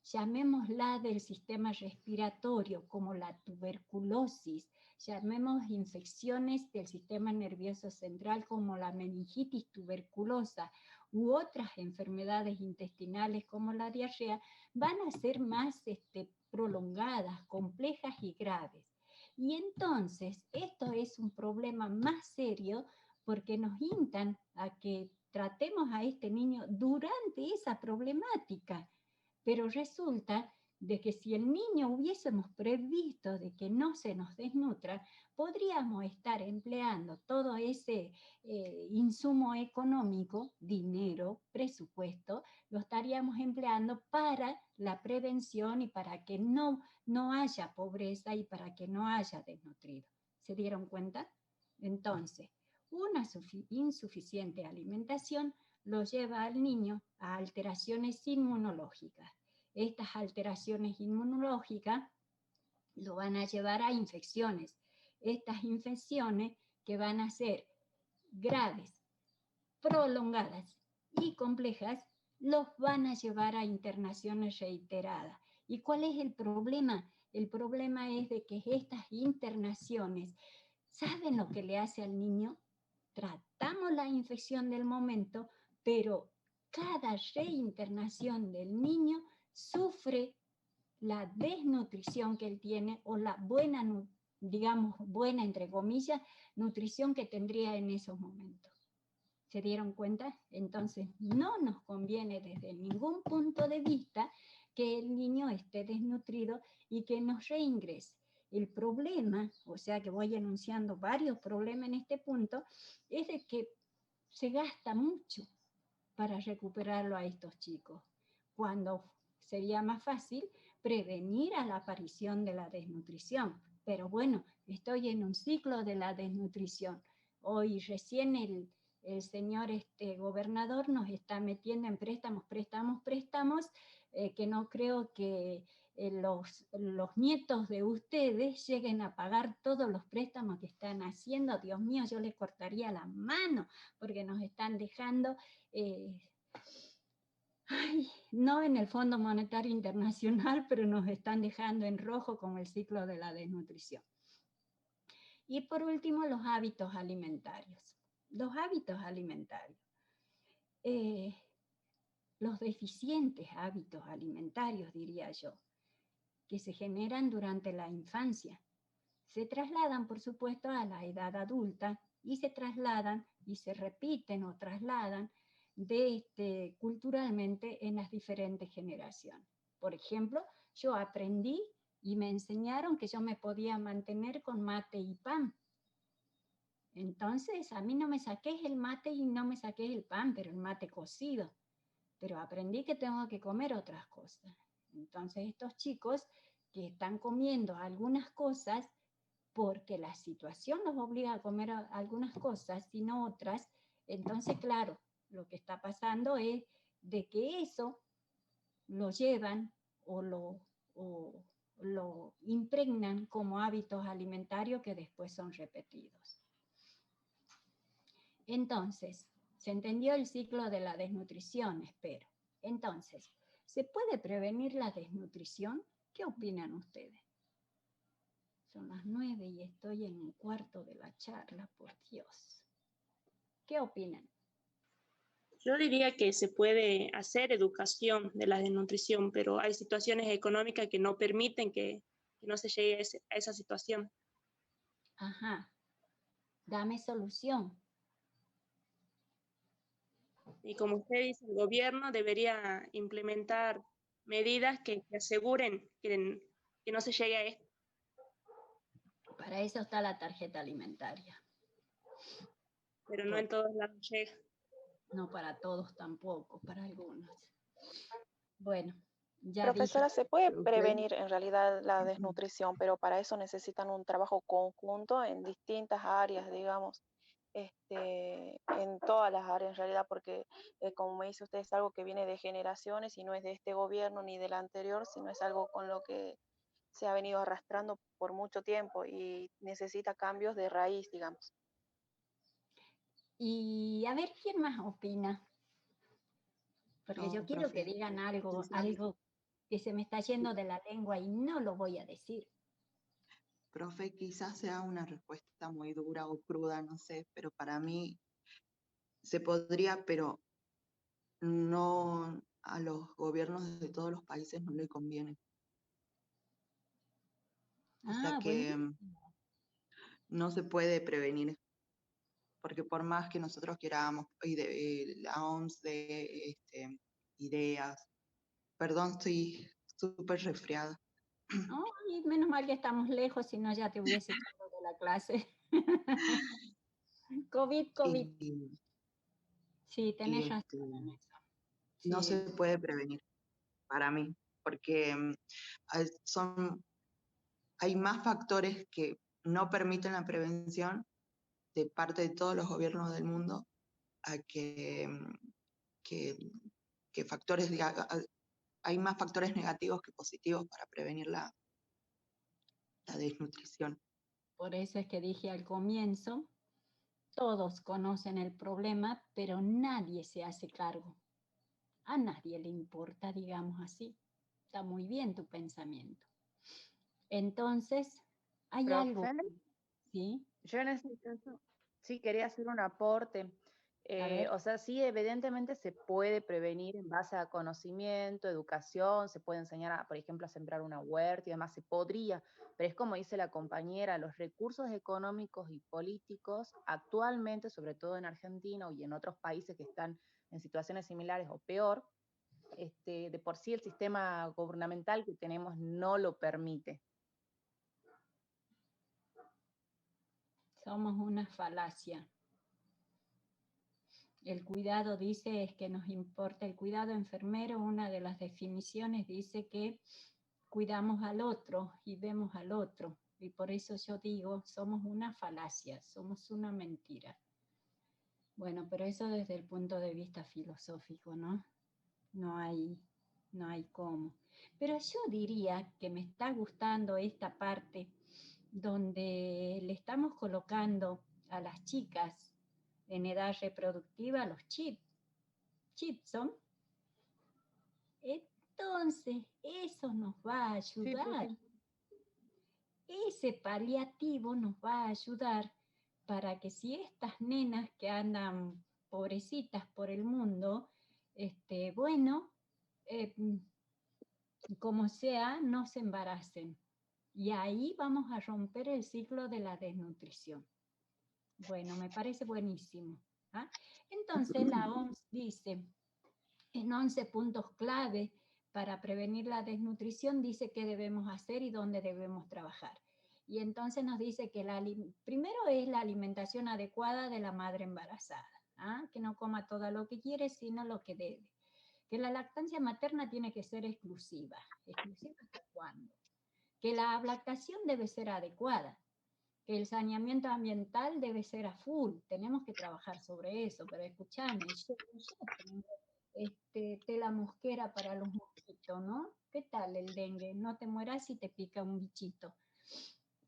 llamémosla del sistema respiratorio como la tuberculosis, llamemos infecciones del sistema nervioso central como la meningitis tuberculosa u otras enfermedades intestinales como la diarrea, van a ser más prolongadas, complejas y graves. Y entonces esto es un problema más serio porque nos instan a que tratemos a este niño durante esa problemática. Pero resulta de que si el niño hubiésemos previsto de que no se nos desnutra, podríamos estar empleando todo ese insumo económico, dinero, presupuesto, lo estaríamos empleando para la prevención y para que no haya pobreza y para que no haya desnutrido. ¿Se dieron cuenta? Entonces, una insuficiente alimentación lo lleva al niño a alteraciones inmunológicas. Estas alteraciones inmunológicas lo van a llevar a infecciones. Estas infecciones que van a ser graves, prolongadas y complejas, los van a llevar a internaciones reiteradas. ¿Y cuál es el problema? El problema es de que estas internaciones, ¿saben lo que le hace al niño? Tratamos la infección del momento, pero cada reinternación del niño sufre la desnutrición que él tiene o la buena, digamos, buena entre comillas, nutrición que tendría en esos momentos. ¿Se dieron cuenta? Entonces no nos conviene desde ningún punto de vista que el niño esté desnutrido y que nos reingrese. El problema, o sea que voy enunciando varios problemas en este punto, es de que se gasta mucho para recuperarlo a estos chicos, cuando sería más fácil prevenir a la aparición de la desnutrición. Pero bueno, estoy en un ciclo de la desnutrición. Hoy recién el señor gobernador nos está metiendo en préstamos, que no creo que los nietos de ustedes lleguen a pagar todos los préstamos que están haciendo. Dios mío, yo les cortaría la mano porque nos están dejando, no en el Fondo Monetario Internacional, pero nos están dejando en rojo con el ciclo de la desnutrición. Y por último, los hábitos alimentarios. Los hábitos alimentarios. Los deficientes hábitos alimentarios, diría yo, que se generan durante la infancia, se trasladan, por supuesto, a la edad adulta y se trasladan y se repiten o trasladan culturalmente en las diferentes generaciones. Por ejemplo, yo aprendí y me enseñaron que yo me podía mantener con mate y pan. Entonces, a mí no me saqué el mate y no me saqué el pan, pero el mate cocido. Pero aprendí que tengo que comer otras cosas. Entonces, estos chicos que están comiendo algunas cosas porque la situación los obliga a comer algunas cosas y no otras, entonces, claro, lo que está pasando es de que eso lo llevan o lo impregnan como hábitos alimentarios que después son repetidos. Entonces, se entendió el ciclo de la desnutrición, espero. Entonces, ¿se puede prevenir la desnutrición? ¿Qué opinan ustedes? Son las 9 y estoy en un cuarto de la charla, por Dios. ¿Qué opinan? Yo diría que se puede hacer educación de la desnutrición, pero hay situaciones económicas que no permiten que no se llegue a esa situación. Ajá. Dame solución. Y como usted dice, el gobierno debería implementar medidas que aseguren que no se llegue a esto. Para eso está la tarjeta alimentaria. Pero no en todos lados llega. no para todos tampoco, para algunos. Bueno, ya Profesora, dije. se puede Usted, prevenir en realidad la desnutrición, pero para eso necesitan un trabajo conjunto en distintas áreas, digamos, en todas las áreas en realidad, porque como me dice usted, es algo que viene de generaciones y no es de este gobierno ni del anterior, sino es algo con lo que se ha venido arrastrando por mucho tiempo y necesita cambios de raíz, digamos. Y a ver, ¿quién más opina? Porque yo no, quiero que profe, digan algo, usted sabe, algo que se me está yendo de la lengua y no lo voy a decir. profe, quizás sea una respuesta muy dura o cruda, no sé, pero para mí se podría, pero no a los gobiernos de todos los países no le conviene. O sea Ah, que buenísimo. no se puede prevenir, porque por más que nosotros queramos, y de la OMS de ideas, perdón, estoy súper resfriada. Ay, menos mal que estamos lejos, si no ya te hubiese echado de la clase. COVID. Y, Sí, y, tenés razón en eso. no se Sí, puede prevenir para mí, porque son, hay más factores que no permiten la prevención de parte de todos los gobiernos del mundo a que, que factores, hay más factores negativos que positivos para prevenir la desnutrición. por eso es que dije al comienzo, todos conocen el problema, pero nadie se hace cargo. A nadie le importa, digamos así. Está muy bien tu pensamiento. Entonces, hay algo, Profe, ¿sí? yo en ese caso sí quería hacer un aporte. A ver, O sea, sí, evidentemente se puede prevenir en base a conocimiento, educación, se puede enseñar, por ejemplo, a sembrar una huerta y demás, se podría, pero es como dice la compañera, los recursos económicos y políticos actualmente, sobre todo en Argentina y en otros países que están en situaciones similares o peor, de por sí el sistema gubernamental que tenemos no lo permite. somos una falacia. El cuidado dice es que nos importa el cuidado enfermero, una de las definiciones dice que cuidamos al otro y vemos al otro. Y por eso yo digo, somos una falacia, somos una mentira. Bueno, pero eso desde el punto de vista filosófico, ¿no? No hay cómo. Pero yo diría que me está gustando esta parte donde le estamos colocando a las chicas en edad reproductiva los chips. ¿Chips son? Entonces, eso nos va a Sí, ayudar. profe. Ese paliativo nos va a ayudar para que si estas nenas que andan pobrecitas por el mundo, bueno, eh, como sea, no se embaracen. Y ahí vamos a romper el ciclo de la desnutrición. Bueno, me parece buenísimo. ¿Ah? Entonces la OMS dice, en 11 puntos clave para prevenir la desnutrición, dice qué debemos hacer y dónde debemos trabajar. Y entonces nos dice que primero es la alimentación adecuada de la madre embarazada, ¿ah? Que no coma todo lo que quiere, sino lo que debe. Que la lactancia materna tiene que ser exclusiva. ¿Exclusiva hasta cuándo? Que la lactación debe ser adecuada, que el saneamiento ambiental debe ser a full, tenemos que trabajar sobre eso, pero escúchame, yo tengo tela mosquera para los mosquitos, ¿no? ¿Qué tal el dengue? No te mueras si te pica un bichito.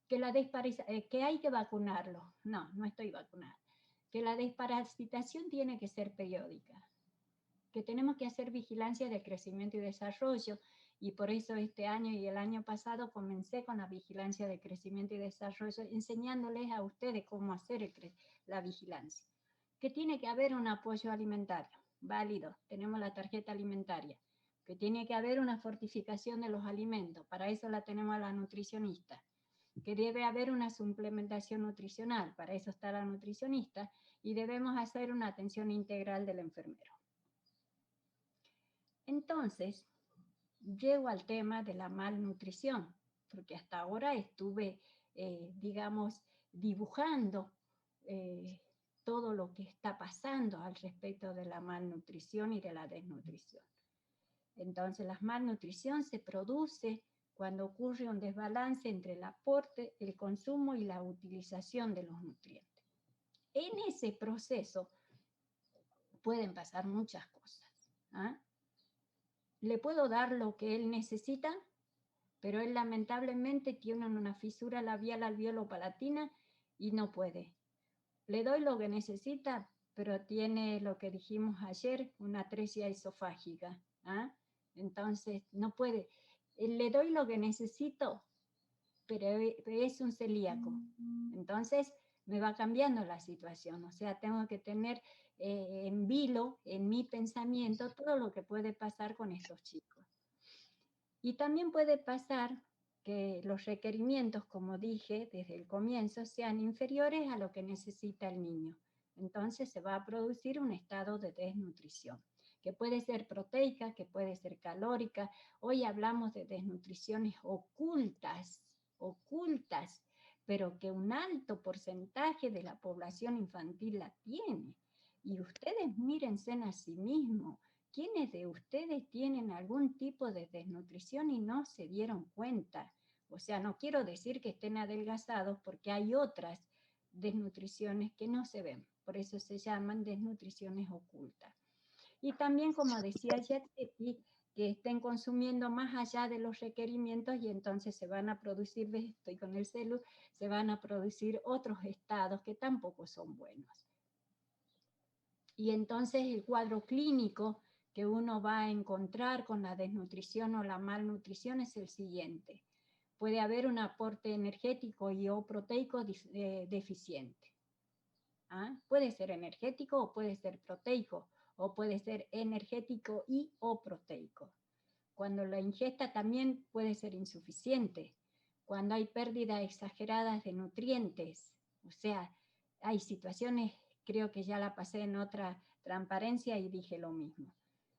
Que hay que vacunarlo. No, no estoy vacunada. Que la desparasitación tiene que ser periódica. Que tenemos que hacer vigilancia de crecimiento y desarrollo, y por eso este año y el año pasado comencé con la vigilancia de crecimiento y desarrollo, enseñándoles a ustedes cómo hacer la vigilancia. Que tiene que haber un apoyo alimentario, válido, tenemos la tarjeta alimentaria. Que tiene que haber una fortificación de los alimentos, para eso la tenemos a la nutricionista. Que debe haber una suplementación nutricional, para eso está la nutricionista, y debemos hacer una atención integral del enfermero. Entonces, llego al tema de la malnutrición, porque hasta ahora estuve, digamos, dibujando todo lo que está pasando al respecto de la malnutrición y de la desnutrición. Entonces, la malnutrición se produce cuando ocurre un desbalance entre el aporte, el consumo y la utilización de los nutrientes. En ese proceso pueden pasar muchas cosas. ¿Ah? Le puedo dar lo que él necesita, pero él lamentablemente tiene una fisura labial alveolo-palatina y no puede. Le doy lo que necesita, pero tiene lo que dijimos ayer, una atresia esofágica. ¿Ah? Entonces no puede. Le doy lo que necesito, pero es un celíaco. Entonces me va cambiando la situación. O sea, tengo que tener en vilo, en mi pensamiento, todo lo que puede pasar con estos chicos. Y también puede pasar que los requerimientos, como dije desde el comienzo, sean inferiores a lo que necesita el niño. Entonces se va a producir un estado de desnutrición, que puede ser proteica, que puede ser calórica. Hoy hablamos de desnutriciones ocultas, pero que un alto porcentaje de la población infantil la tiene. Y ustedes mírense a sí mismos. ¿Quiénes de ustedes tienen algún tipo de desnutrición y no se dieron cuenta? O sea, no quiero decir que estén adelgazados porque hay otras desnutriciones que no se ven. Por eso se llaman desnutriciones ocultas. Y también, como decía Yateti, que estén consumiendo más allá de los requerimientos y entonces se van a producir, estoy con el celu, se van a producir otros estados que tampoco son buenos. Y entonces el cuadro clínico que uno va a encontrar con la desnutrición o la malnutrición es el siguiente. Puede haber un aporte energético y o proteico deficiente. ¿Ah? Puede ser energético o puede ser proteico, o puede ser energético y o proteico. Cuando la ingesta también puede ser insuficiente. Cuando hay pérdidas exageradas de nutrientes. O sea, hay situaciones, creo que ya la pasé en otra transparencia y dije lo mismo.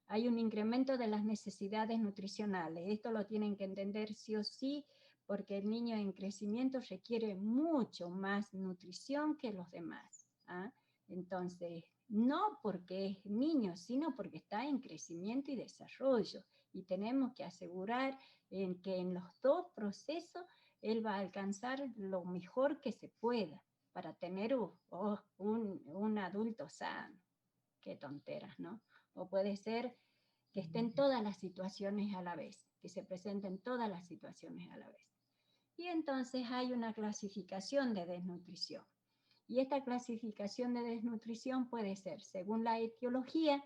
Hay un incremento de las necesidades nutricionales. Esto lo tienen que entender sí o sí, porque el niño en crecimiento requiere mucho más nutrición que los demás. ¿Ah? Entonces, no porque es niño, sino porque está en crecimiento y desarrollo. Y tenemos que asegurar que en los dos procesos él va a alcanzar lo mejor que se pueda para tener un adulto sano. Qué tonteras, ¿no? O puede ser que estén todas las situaciones a la vez, que se presenten todas las situaciones a la vez. Y entonces hay una clasificación de desnutrición. Y esta clasificación de desnutrición puede ser según la etiología,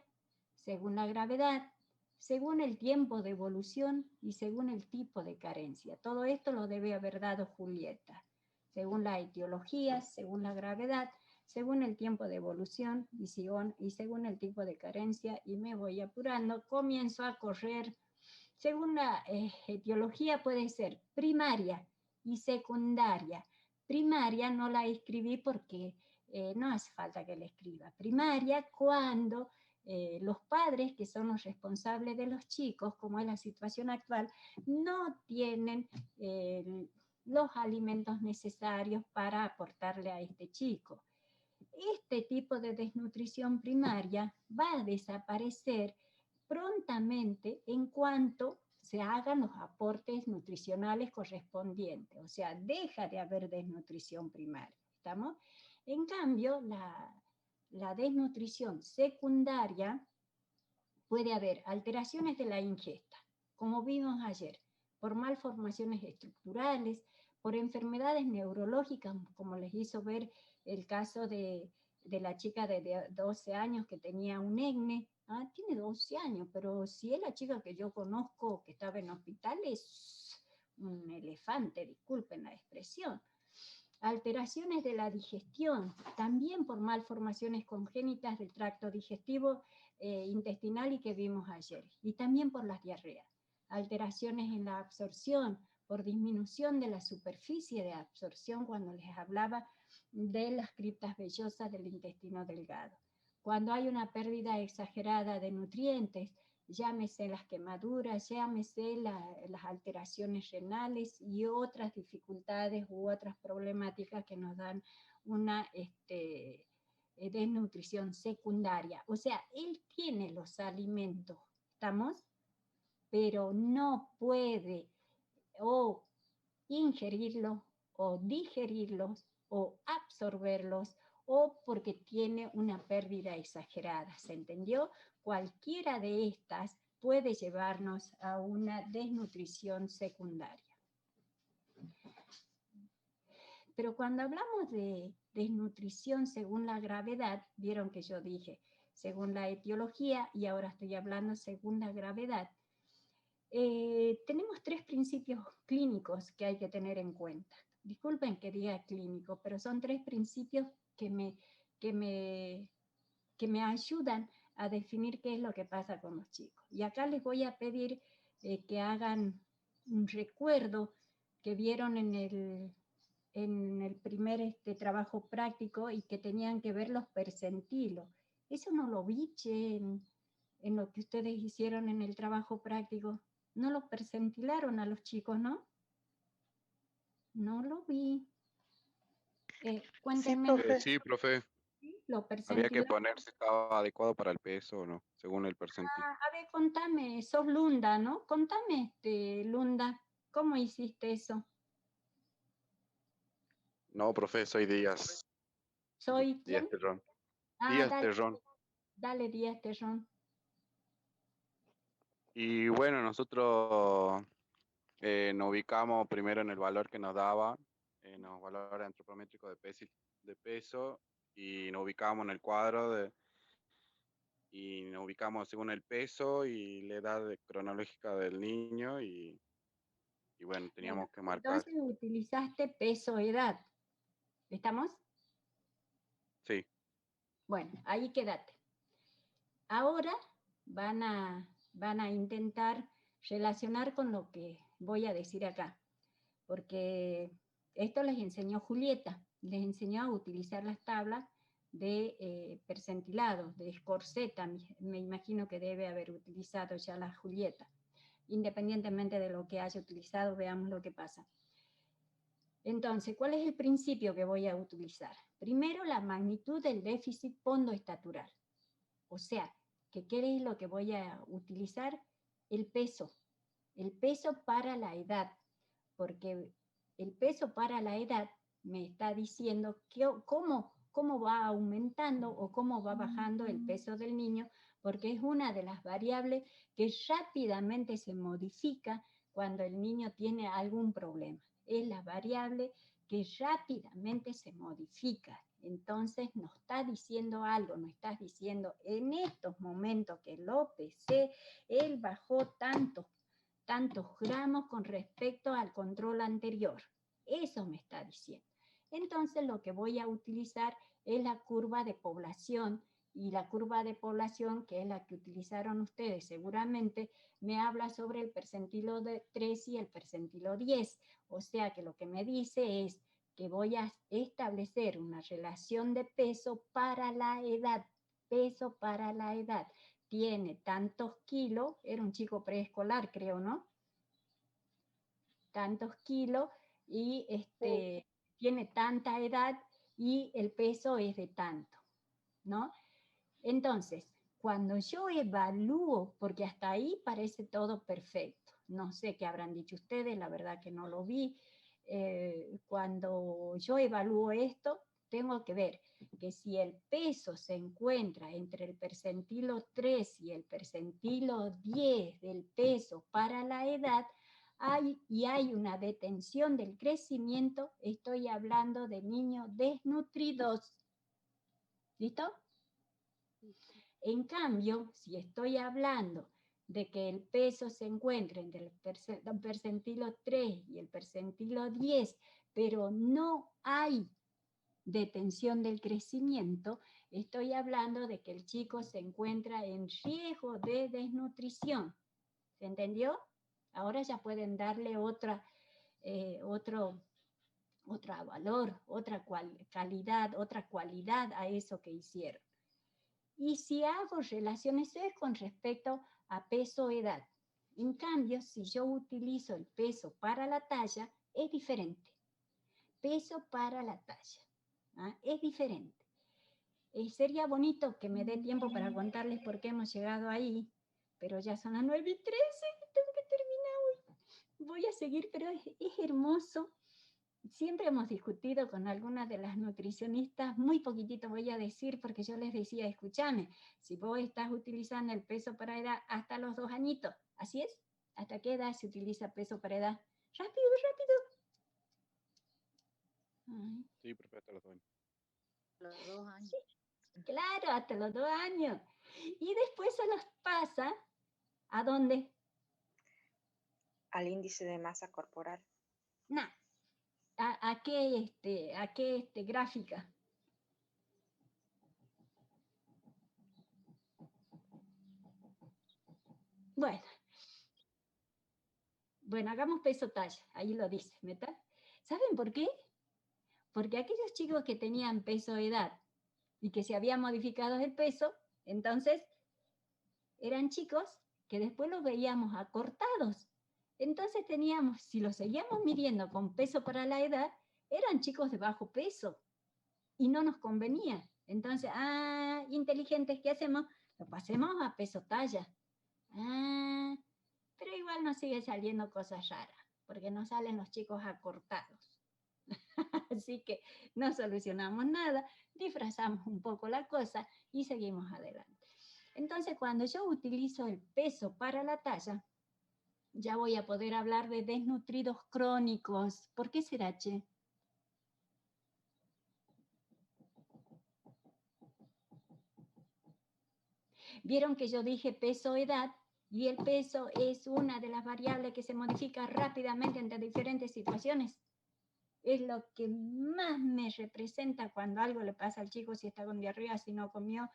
según la gravedad, según el tiempo de evolución y según el tipo de carencia. Todo esto lo debe haber dado Julieta. Según la etiología, según la gravedad, según el tiempo de evolución y según el tipo de carencia. Y me voy apurando, comienzo a correr. Según la etiología puede ser primaria y secundaria. Primaria no la escribí porque no hace falta que la escriba. Primaria cuando los padres, que son los responsables de los chicos, como es la situación actual, no tienen los alimentos necesarios para aportarle a este chico. Este tipo de desnutrición primaria va a desaparecer prontamente en cuanto se hagan los aportes nutricionales correspondientes. O sea, deja de haber desnutrición primaria. ¿Estamos? En cambio, la desnutrición secundaria puede haber alteraciones de la ingesta, como vimos ayer, por malformaciones estructurales, por enfermedades neurológicas, como les hizo ver el caso de la chica de 12 años que tenía un EGNE. Ah, tiene 12 años, pero si es la chica que yo conozco que estaba en hospital, es un elefante, disculpen la expresión. Alteraciones de la digestión, también por malformaciones congénitas del tracto digestivo intestinal y que vimos ayer, y también por las diarreas. Alteraciones en la absorción, por disminución de la superficie de absorción cuando les hablaba de las criptas vellosas del intestino delgado. Cuando hay una pérdida exagerada de nutrientes, llámese las quemaduras, llámese las alteraciones renales y otras dificultades u otras problemáticas que nos dan una desnutrición secundaria. O sea, él tiene los alimentos, ¿estamos? Pero no puede o ingerirlos o digerirlos o absorberlos o porque tiene una pérdida exagerada, ¿se entendió? Cualquiera de estas puede llevarnos a una desnutrición secundaria. Pero cuando hablamos de desnutrición según la gravedad, vieron que yo dije según la etiología y ahora estoy hablando según la gravedad, tenemos 3 principios clínicos que hay que tener en cuenta. Disculpen que diga clínico, pero son 3 principios que me ayudan a definir qué es lo que pasa con los chicos. Y acá les voy a pedir que hagan un recuerdo que vieron en el primer trabajo práctico y que tenían que ver los percentilos. Eso no lo vi, che, en lo que ustedes hicieron en el trabajo práctico. No lo percentilaron a los chicos, ¿no? No lo vi. Cuéntenme. Sí, profe. ¿Lo Había que percentilaron? poner si estaba adecuado para el peso o no, según el percentil. A ver, contame, sos Lunda, ¿no? Contame, Lunda, ¿cómo hiciste eso? No, profe, soy Díaz. ¿Soy quién? Díaz Terrón. Ah, Díaz dale, Terrón. dale, Díaz Terrón. Y bueno, nosotros nos ubicamos primero en el valor que nos daba, en los valores antropométricos de peso, y nos ubicamos en el cuadro y nos ubicamos según el peso y la edad cronológica del niño y bueno, teníamos Bueno, que marcar. entonces utilizaste peso-edad. ¿Estamos? Sí. Bueno, ahí quédate. Ahora van a intentar relacionar con lo que voy a decir acá, porque esto les enseñó Julieta, les enseñó a utilizar las tablas de percentilados, de Scorsetta, me imagino que debe haber utilizado ya la Julieta. Independientemente de lo que haya utilizado, veamos lo que pasa. Entonces, ¿cuál es el principio que voy a utilizar? Primero, la magnitud del déficit pondoestatural. O sea, ¿qué es lo que voy a utilizar? El peso para la edad, porque el peso para la edad me está diciendo cómo va aumentando o cómo va bajando el peso del niño, porque es una de las variables que rápidamente se modifica cuando el niño tiene algún problema. Es la variable que rápidamente se modifica. Entonces nos está diciendo algo, nos está diciendo en estos momentos que lo pesé, él bajó tantos gramos con respecto al control anterior. Eso me está diciendo. Entonces lo que voy a utilizar es la curva de población, y la curva de población, que es la que utilizaron ustedes seguramente, me habla sobre el percentilo de 3 y el percentilo 10. O sea que lo que me dice es que voy a establecer una relación de peso para la edad. Peso para la edad. Tiene tantos kilos, era un chico preescolar, creo, ¿no? Tantos kilos y tiene tanta edad y el peso es de tanto, ¿no? Entonces, cuando yo evalúo, porque hasta ahí parece todo perfecto, no sé qué habrán dicho ustedes, la verdad que no lo vi, cuando yo evalúo esto, tengo que ver que si el peso se encuentra entre el percentilo 3 y el percentilo 10 del peso para la edad, hay una detención del crecimiento, estoy hablando de niños desnutridos. ¿Listo? En cambio, si estoy hablando de que el peso se encuentra entre el percentilo 3 y el percentilo 10, pero no hay detención del crecimiento, estoy hablando de que el chico se encuentra en riesgo de desnutrición. ¿Se entendió? Ahora ya pueden darle otro valor, otra calidad, otra cualidad a eso que hicieron. Y si hago relaciones es con respecto a peso-edad. En cambio, si yo utilizo el peso para la talla, es diferente. Peso para la talla, ¿ah? Es diferente. sería bonito que me dé tiempo para contarles por qué hemos llegado ahí, pero ya son las 9:13, tengo que terminar hoy. Voy a seguir, pero es hermoso. Siempre hemos discutido con algunas de las nutricionistas, muy poquitito voy a decir, porque yo les decía, escúchame, si vos estás utilizando el peso para edad hasta los 2 añitos, ¿así es? ¿Hasta qué edad se utiliza peso para edad? ¡Rápido, rápido! Ay. Sí, perfecto, los 2 años. Los 2 años. Sí, claro, hasta los 2 años. Y después se los pasa, ¿a dónde? Al índice de masa corporal. No. ¿A qué gráfica? Bueno, hagamos peso talla, ahí lo dice, ¿meta? ¿Saben por qué? Porque aquellos chicos que tenían peso edad y que se había modificado el peso, entonces eran chicos que después los veíamos acortados. Entonces teníamos, si los seguíamos midiendo con peso para la edad, eran chicos de bajo peso y no nos convenía. Entonces, inteligentes, ¿qué hacemos? Lo pasemos a peso talla. Pero igual nos sigue saliendo cosas raras, porque nos salen los chicos acortados. Así que no solucionamos nada, disfrazamos un poco la cosa y seguimos adelante. Entonces, cuando yo utilizo el peso para la talla, ya voy a poder hablar de desnutridos crónicos. ¿Por qué será, che? Vieron que yo dije peso-edad, y el peso es una de las variables que se modifica rápidamente entre diferentes situaciones. Es lo que más me representa cuando algo le pasa al chico, si está con diarrea, si no comió,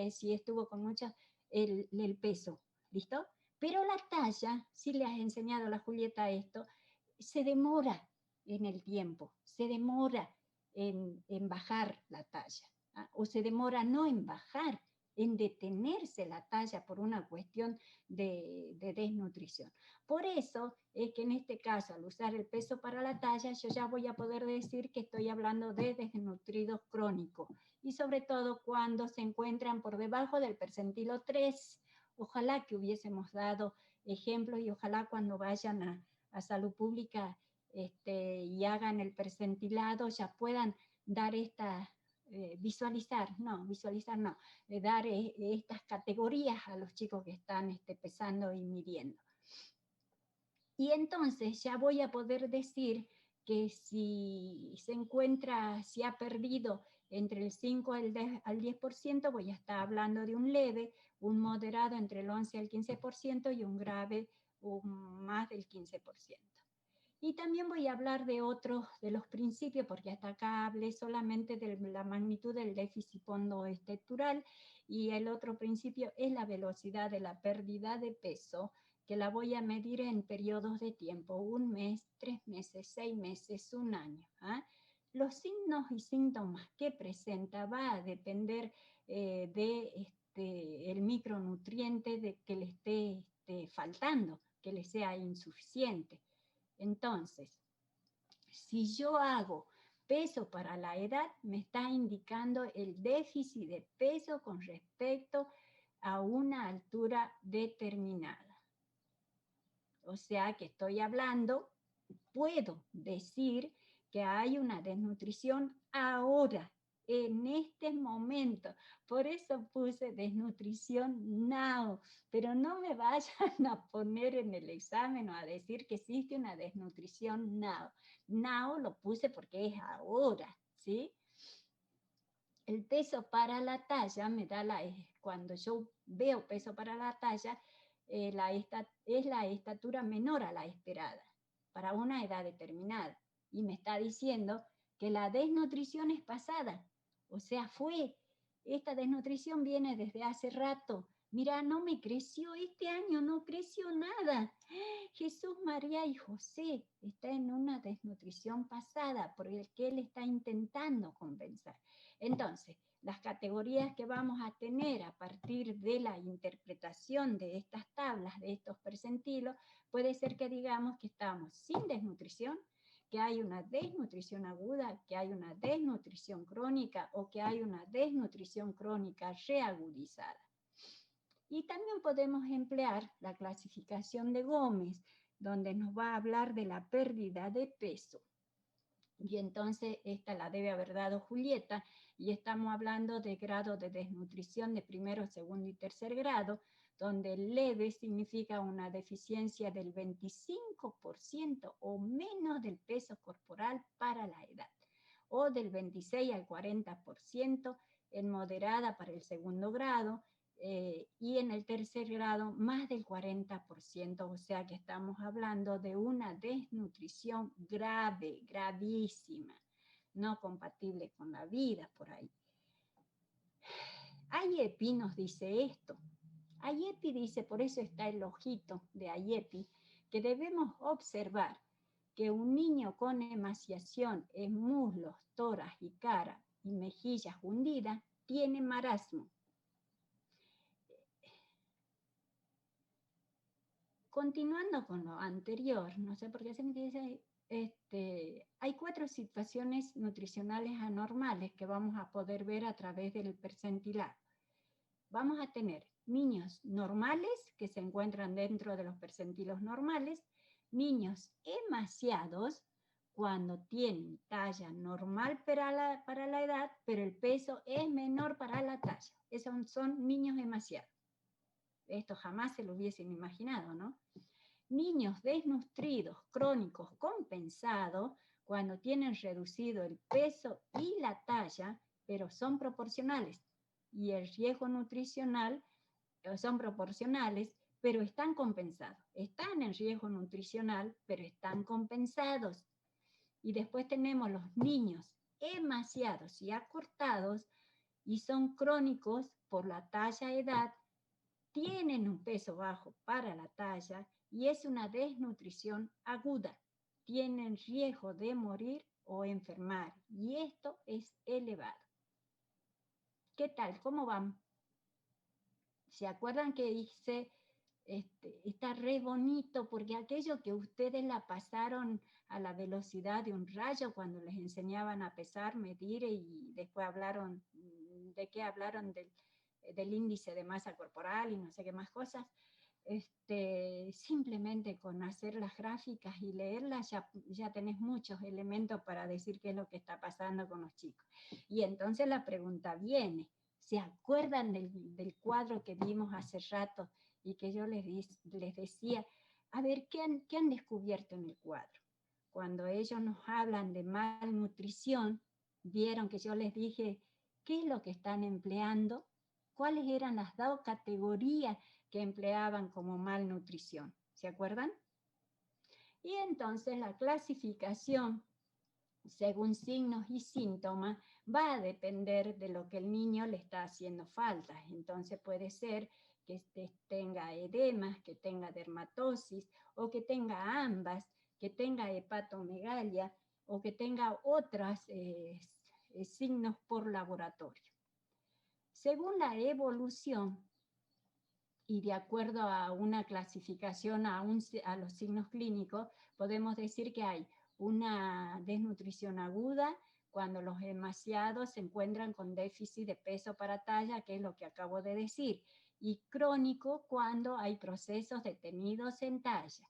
si estuvo con mucho, el peso. ¿Listo? Pero la talla, si le has enseñado a la Julieta esto, se demora en el tiempo, se demora en bajar la talla, o se demora no en bajar, en detenerse la talla por una cuestión de desnutrición. Por eso es que en este caso, al usar el peso para la talla, yo ya voy a poder decir que estoy hablando de desnutridos crónicos, y sobre todo cuando se encuentran por debajo del percentilo 3. Ojalá que hubiésemos dado ejemplos, y ojalá cuando vayan a salud pública y hagan el percentilado ya puedan dar dar estas categorías a los chicos que están pesando y midiendo. Y entonces ya voy a poder decir que si se encuentra, si ha perdido entre el 5 al 10%, voy a estar hablando de un leve, un moderado entre el 11 al 15% y un grave más del 15%. Y también voy a hablar de otros de los principios, porque hasta acá hablé solamente de la magnitud del déficit pondoestructural, y el otro principio es la velocidad de la pérdida de peso, que la voy a medir en periodos de tiempo, 1 mes, 3 meses, 6 meses, 1 año. Los signos y síntomas que presenta va a depender del micronutriente que le esté faltando, que le sea insuficiente. Entonces, si yo hago peso para la edad, me está indicando el déficit de peso con respecto a una altura determinada. O sea que estoy hablando, puedo decir que hay una desnutrición ahora, en este momento. Por eso puse desnutrición now, pero no me vayan a poner en el examen o a decir que existe una desnutrición now. Now lo puse porque es ahora, ¿sí? El peso para la talla me da cuando yo veo peso para la talla, es la estatura menor a la esperada para una edad determinada. Y me está diciendo que la desnutrición es pasada. O sea, esta desnutrición viene desde hace rato. Mira, no me creció este año, no creció nada. Jesús, María y José está en una desnutrición pasada por el que él está intentando compensar. Entonces, las categorías que vamos a tener a partir de la interpretación de estas tablas, de estos percentilos, puede ser que digamos que estamos sin desnutrición, que hay una desnutrición aguda, que hay una desnutrición crónica o que hay una desnutrición crónica reagudizada. Y también podemos emplear la clasificación de Gómez, donde nos va a hablar de la pérdida de peso. Y entonces esta la debe haber dado Julieta, y estamos hablando de grado de desnutrición de primero, segundo y tercer grado, donde leve significa una deficiencia del 25% o menos del peso corporal para la edad, o del 26 al 40% en moderada para el segundo grado, y en el tercer grado más del 40%, o sea que estamos hablando de una desnutrición grave, gravísima, no compatible con la vida por ahí. Ayepi nos dice esto. Ayepi dice, por eso está el ojito de Ayepi, que debemos observar que un niño con emaciación en muslos, tórax y cara y mejillas hundidas tiene marasmo. Continuando con lo anterior, no sé por qué se me dice, hay 4 situaciones nutricionales anormales que vamos a poder ver a través del percentilado. Vamos a tener niños normales que se encuentran dentro de los percentilos normales, niños emaciados cuando tienen talla normal para la edad, pero el peso es menor para la talla. Esos son niños emaciados. Esto jamás se lo hubiesen imaginado, ¿no? Niños desnutridos, crónicos, compensados, cuando tienen reducido el peso y la talla, pero son proporcionales. Y el riesgo nutricional son proporcionales, pero están compensados. Están en riesgo nutricional, pero están compensados. Y después tenemos los niños emaciados y acortados, y son crónicos por la talla edad, tienen un peso bajo para la talla y es una desnutrición aguda. Tienen riesgo de morir o enfermar y esto es elevado. ¿Qué tal? ¿Cómo van? ¿Se acuerdan que dice, está re bonito porque aquello que ustedes la pasaron a la velocidad de un rayo cuando les enseñaban a pesar, medir y después hablaron, ¿de qué hablaron? Del índice de masa corporal y no sé qué más cosas, simplemente con hacer las gráficas y leerlas ya tenés muchos elementos para decir qué es lo que está pasando con los chicos. Y entonces la pregunta viene, ¿se acuerdan del cuadro que vimos hace rato y que yo les decía, a ver, ¿qué han descubierto en el cuadro? Cuando ellos nos hablan de malnutrición, vieron que yo les dije, ¿qué es lo que están empleando? ¿Cuáles eran las 2 categorías que empleaban como malnutrición? ¿Se acuerdan? Y entonces la clasificación, según signos y síntomas, va a depender de lo que el niño le está haciendo falta. Entonces puede ser que tenga edemas, que tenga dermatosis, o que tenga ambas, que tenga hepatomegalia, o que tenga otros signos por laboratorio. Según la evolución, y de acuerdo a una clasificación a los signos clínicos, podemos decir que hay una desnutrición aguda cuando los emaciados se encuentran con déficit de peso para talla, que es lo que acabo de decir, y crónico cuando hay procesos detenidos en talla.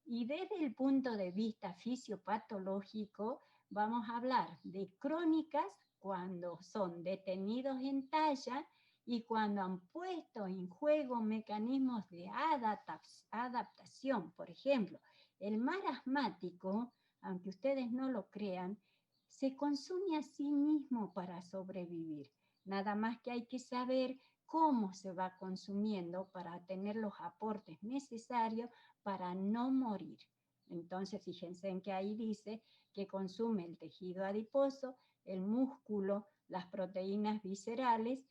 Y desde el punto de vista fisiopatológico, vamos a hablar de crónicas cuando son detenidos en talla y cuando han puesto en juego mecanismos de adaptación. Por ejemplo, el marasmático, aunque ustedes no lo crean, se consume a sí mismo para sobrevivir. Nada más que hay que saber cómo se va consumiendo para tener los aportes necesarios para no morir. Entonces, fíjense en que ahí dice que consume el tejido adiposo, el músculo, las proteínas viscerales,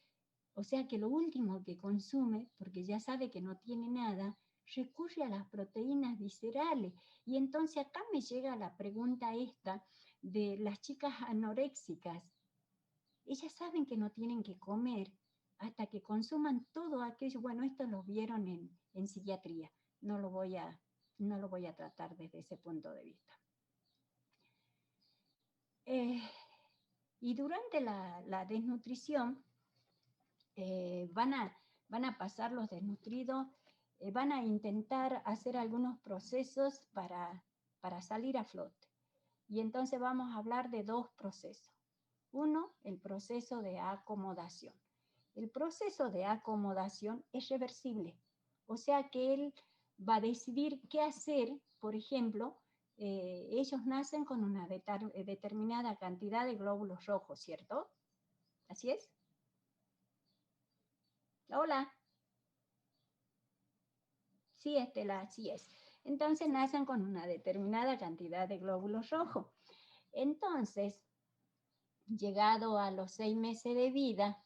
o sea que lo último que consume, porque ya sabe que no tiene nada, recurre a las proteínas viscerales. Y entonces acá me llega la pregunta esta de las chicas anoréxicas. Ellas saben que no tienen que comer hasta que consuman todo aquello. Bueno, esto lo vieron en psiquiatría. No lo voy a tratar desde ese punto de vista. Y durante la desnutrición van a pasar los desnutridos, van a intentar hacer algunos procesos para salir a flote. Y entonces vamos a hablar de dos procesos. Uno, el proceso de acomodación. El proceso de acomodación es reversible, o sea que él va a decidir qué hacer. Por ejemplo, ellos nacen con una determinada cantidad de glóbulos rojos, ¿cierto? ¿Así es? Hola. Sí, Estela, así es. Entonces nacen con una determinada cantidad de glóbulos rojos. Entonces, llegado a los 6 meses de vida,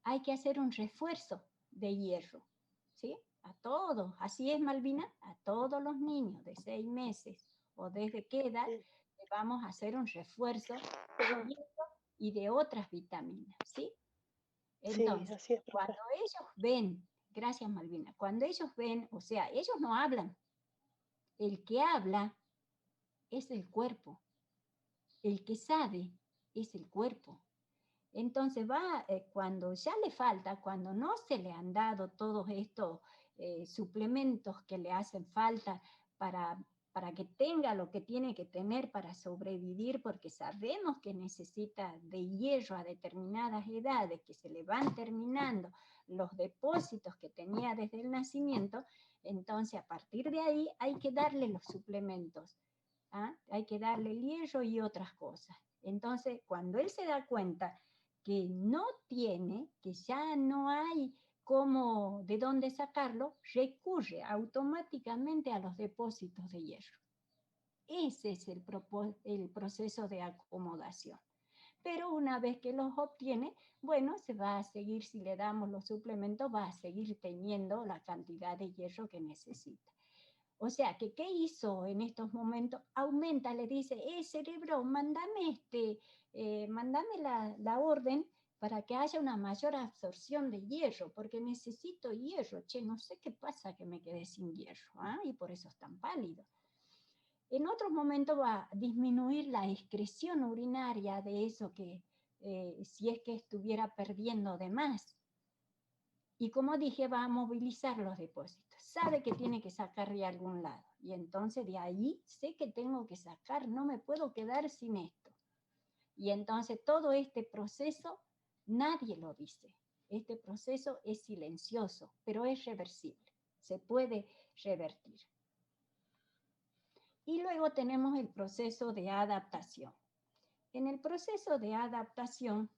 hay que hacer un refuerzo de hierro, ¿sí? A todos, así es, Malvina, a todos los niños de 6 meses o desde qué edad le vamos a hacer un refuerzo de hierro y de otras vitaminas, ¿sí? Entonces, sí, así es, cuando ellos ven, gracias Malvina, cuando ellos ven, o sea, ellos no hablan, el que habla es el cuerpo, el que sabe es el cuerpo. Entonces cuando ya le falta, cuando no se le han dado todos estos suplementos que le hacen falta para que tenga lo que tiene que tener para sobrevivir, porque sabemos que necesita de hierro a determinadas edades, que se le van terminando los depósitos que tenía desde el nacimiento, entonces a partir de ahí hay que darle los suplementos, ¿ah? Hay que darle el hierro y otras cosas. Entonces, cuando él se da cuenta que no tiene, que ya no hay de dónde sacarlo, recurre automáticamente a los depósitos de hierro. Ese es el proceso de acomodación. Pero una vez que los obtiene, bueno, se va a seguir, si le damos los suplementos, va a seguir teniendo la cantidad de hierro que necesita. O sea, que ¿qué hizo en estos momentos? Aumenta, le dice, cerebro, mándame la orden para que haya una mayor absorción de hierro, porque necesito hierro. Che, no sé qué pasa que me quedé sin hierro, ¿ah? Y por eso es tan pálido. En otros momentos va a disminuir la excreción urinaria de eso que, si es que estuviera perdiendo de más. Y como dije, va a movilizar los depósitos. Sabe que tiene que sacar de algún lado. Y entonces de ahí sé que tengo que sacar, no me puedo quedar sin esto. Y entonces todo este proceso, nadie lo dice. Este proceso es silencioso, pero es reversible. Se puede revertir. Y luego tenemos el proceso de adaptación. En el proceso de adaptación,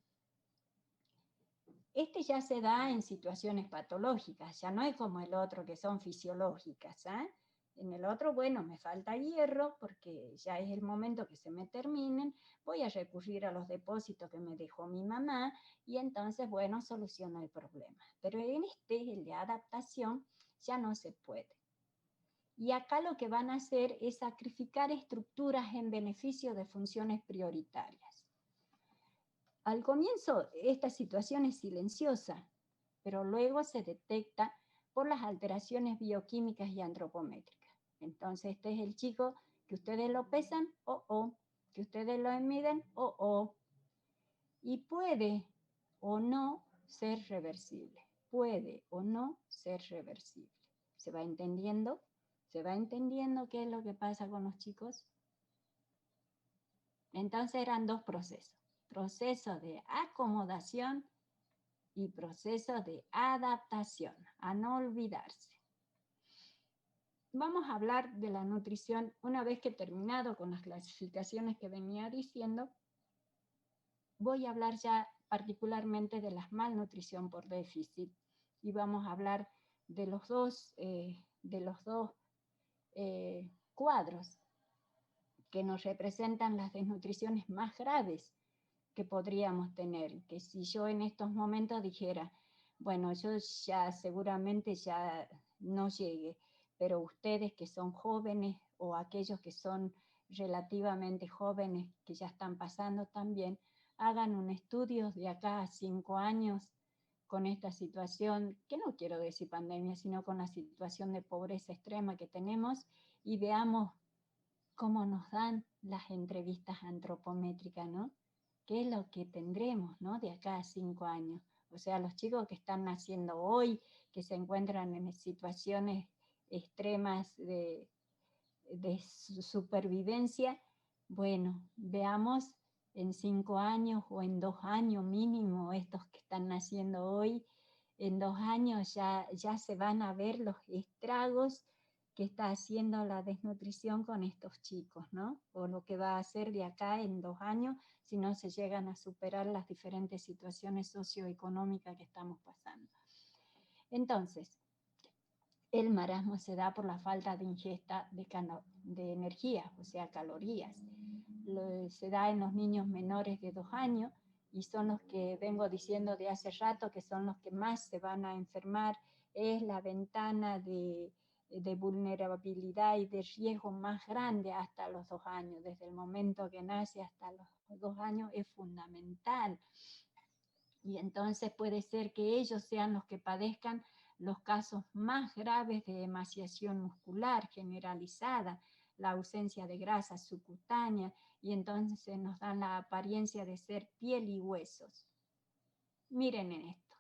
este ya se da en situaciones patológicas, ya no es como el otro que son fisiológicas. ¿Eh? En el otro, bueno, me falta hierro porque ya es el momento que se me terminen, voy a recurrir a los depósitos que me dejó mi mamá y entonces, bueno, soluciono el problema. Pero en el de adaptación, ya no se puede. Y acá lo que van a hacer es sacrificar estructuras en beneficio de funciones prioritarias. Al comienzo, esta situación es silenciosa, pero luego se detecta por las alteraciones bioquímicas y antropométricas. Entonces, este es el chico que ustedes lo pesan, que ustedes lo miden, y puede o no ser reversible. Puede o no ser reversible. ¿Se va entendiendo? ¿Se va entendiendo qué es lo que pasa con los chicos? Entonces eran dos procesos. Proceso de acomodación y proceso de adaptación, a no olvidarse. Vamos a hablar de la nutrición una vez que he terminado con las clasificaciones que venía diciendo. Voy a hablar ya particularmente de la malnutrición por déficit y vamos a hablar de los dos cuadros que nos representan las desnutriciones más graves que podríamos tener, que si yo en estos momentos dijera, bueno, yo ya seguramente ya no llegue, pero ustedes que son jóvenes o aquellos que son relativamente jóvenes, que ya están pasando también, hagan un estudio de acá a 5 años con esta situación, que no quiero decir pandemia, sino con la situación de pobreza extrema que tenemos, y veamos cómo nos dan las entrevistas antropométricas, ¿no? ¿Qué es lo que tendremos, ¿no? De acá a 5 años. O sea, los chicos que están naciendo hoy, que se encuentran en situaciones extremas de supervivencia, bueno, veamos en 5 años o en 2 años mínimo, estos que están naciendo hoy, en 2 años ya se van a ver los estragos que está haciendo la desnutrición con estos chicos, ¿no? O lo que va a hacer de acá en 2 años si no se llegan a superar las diferentes situaciones socioeconómicas que estamos pasando. Entonces, el marasmo se da por la falta de ingesta de energía, o sea, calorías. Se da en los niños menores de 2 años y son los que vengo diciendo de hace rato que son los que más se van a enfermar. Es la ventana de vulnerabilidad y de riesgo más grande hasta los 2 años. Desde el momento que nace hasta los 2 años es fundamental. Y entonces puede ser que ellos sean los que padezcan los casos más graves de emaciación muscular generalizada, la ausencia de grasa subcutánea, y entonces nos dan la apariencia de ser piel y huesos. Miren en esto.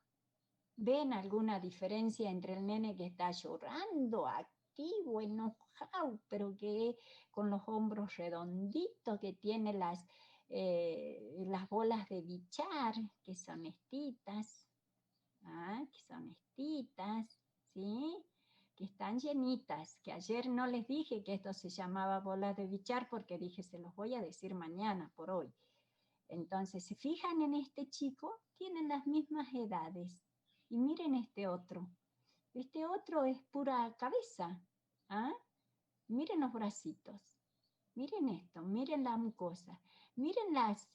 ¿Ven alguna diferencia entre el nene que está llorando, activo, enojado, pero que con los hombros redonditos, que tiene las bolas de bichar, que son estitas, ¿sí? Que están llenitas, que ayer no les dije que esto se llamaba bolas de bichar porque dije, se los voy a decir mañana por hoy. Entonces, se fijan en este chico, tienen las mismas edades. Y miren este otro es pura cabeza, miren los bracitos, miren esto, miren la mucosa, miren las